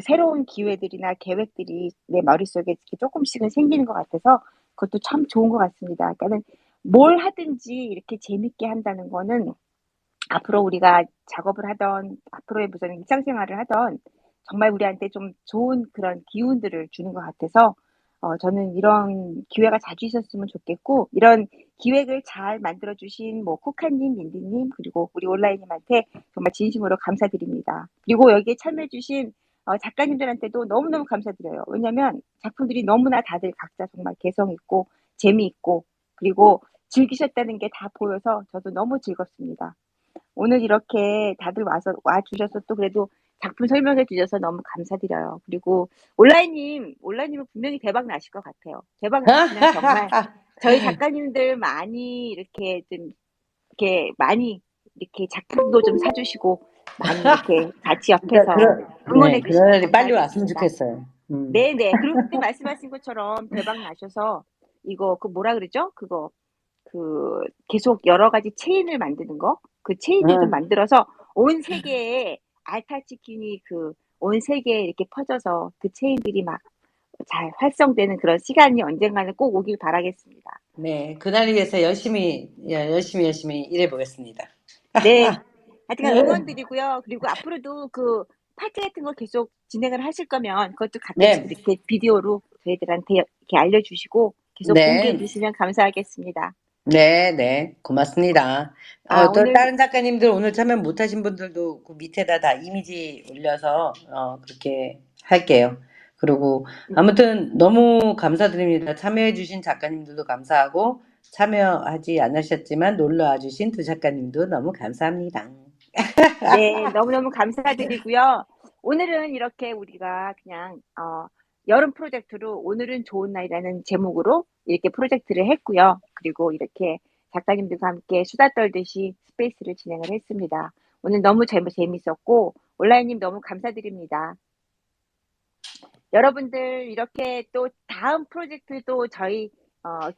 새로운 기회들이나 계획들이 내 머릿속에 이렇게 조금씩은 생기는 것 같아서 그것도 참 좋은 것 같습니다. 그러니까는 뭘 하든지 이렇게 재밌게 한다는 거는 앞으로 우리가 작업을 하던 앞으로의 무슨 일상생활을 하던 정말 우리한테 좀 좋은 그런 기운들을 주는 것 같아서 저는 이런 기회가 자주 있었으면 좋겠고, 이런 기획을 잘 만들어 주신 뭐 코카님, 민디님, 그리고 우리 온라인님한테 정말 진심으로 감사드립니다. 그리고 여기에 참여해 주신 작가님들한테도 너무너무 감사드려요. 왜냐면 작품들이 너무나 다들 각자 정말 개성 있고 재미있고 그리고 즐기셨다는 게 다 보여서 저도 너무 즐겁습니다. 오늘 이렇게 다들 와 주셔서 또 그래도 작품 설명해 주셔서 너무 감사드려요. 그리고 온라인님은 분명히 대박 나실 것 같아요. 대박 나시면 정말 저희 작가님들 많이 이렇게 많이 이렇게 작품도 좀 사주시고 많이 이렇게 같이 그러니까 옆에서 응원해 그런 주시면 날이 빨리 왔으면 감사하겠습니다. 좋겠어요. 네네. 그리고 그때 말씀하신 것처럼 대박 나셔서 이거 뭐라 그러죠? 계속 여러 가지 체인을 만드는 거, 그 체인을 좀 응. 만들어서 온 세계에 알타치킨이 온 세계에 이렇게 퍼져서 그 체인들이 막 잘 활성되는 그런 시간이 언젠가는 꼭 오길 바라겠습니다. 네, 그날 위해서 열심히 일해 보겠습니다. 네, 하여튼 응원드리고요. 그리고 앞으로도 그 파티 같은 거 계속 진행을 하실 거면 그것도 가끔씩 네. 이렇게 비디오로 저희들한테 이렇게 알려주시고 계속 공개해 네. 주시면 감사하겠습니다. 네, 네. 고맙습니다. 또 오늘 다른 작가님들 오늘 참여 못하신 분들도 그 밑에다 다 이미지 올려서 그렇게 할게요. 그리고 아무튼 너무 감사드립니다. 참여해주신 작가님들도 감사하고 참여하지 않으셨지만 놀러와 주신 두 작가님도 너무 감사합니다. 네, 너무너무 감사드리고요. 오늘은 이렇게 우리가 그냥 여름 프로젝트로 오늘은 좋은 날이라는 제목으로 이렇게 프로젝트를 했고요. 그리고 이렇게 작가님들과 함께 수다 떨듯이 스페이스를 진행을 했습니다. 오늘 너무 재밌었고 온라인님 너무 감사드립니다. 여러분들 이렇게 또 다음 프로젝트도 저희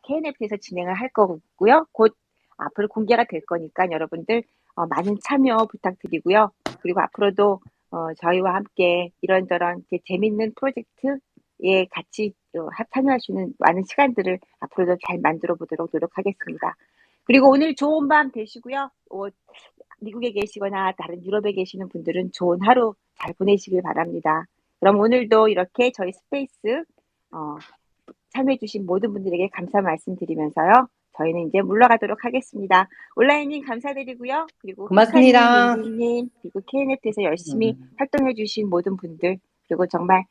KNF에서 진행을 할 거고요. 곧 앞으로 공개가 될 거니까 여러분들 많은 참여 부탁드리고요. 그리고 앞으로도 저희와 함께 이런저런 재밌는 프로젝트에 같이 참여할 수 있는 많은 시간들을 앞으로도 잘 만들어 보도록 노력하겠습니다. 그리고 오늘 좋은 밤 되시고요. 미국에 계시거나 다른 유럽에 계시는 분들은 좋은 하루 잘 보내시길 바랍니다. 그럼 오늘도 이렇게 저희 스페이스 참여해주신 모든 분들에게 감사 말씀드리면서요. 저희는 이제 물러가도록 하겠습니다. 온라인님 감사드리고요. 그리고 휘카님, 고맙습니다. 윈디님, 그리고 KNF에서 열심히 활동해주신 모든 분들, 그리고 정말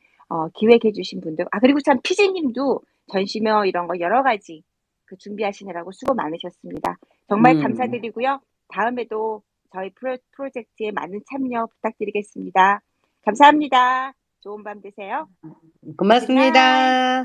기획해주신 분들, 그리고 참 피지님도 전시며 이런 거 여러 가지 그 준비하시느라고 수고 많으셨습니다. 정말 감사드리고요. 다음에도 저희 프로젝트에 많은 참여 부탁드리겠습니다. 감사합니다. 좋은 밤 되세요. 고맙습니다.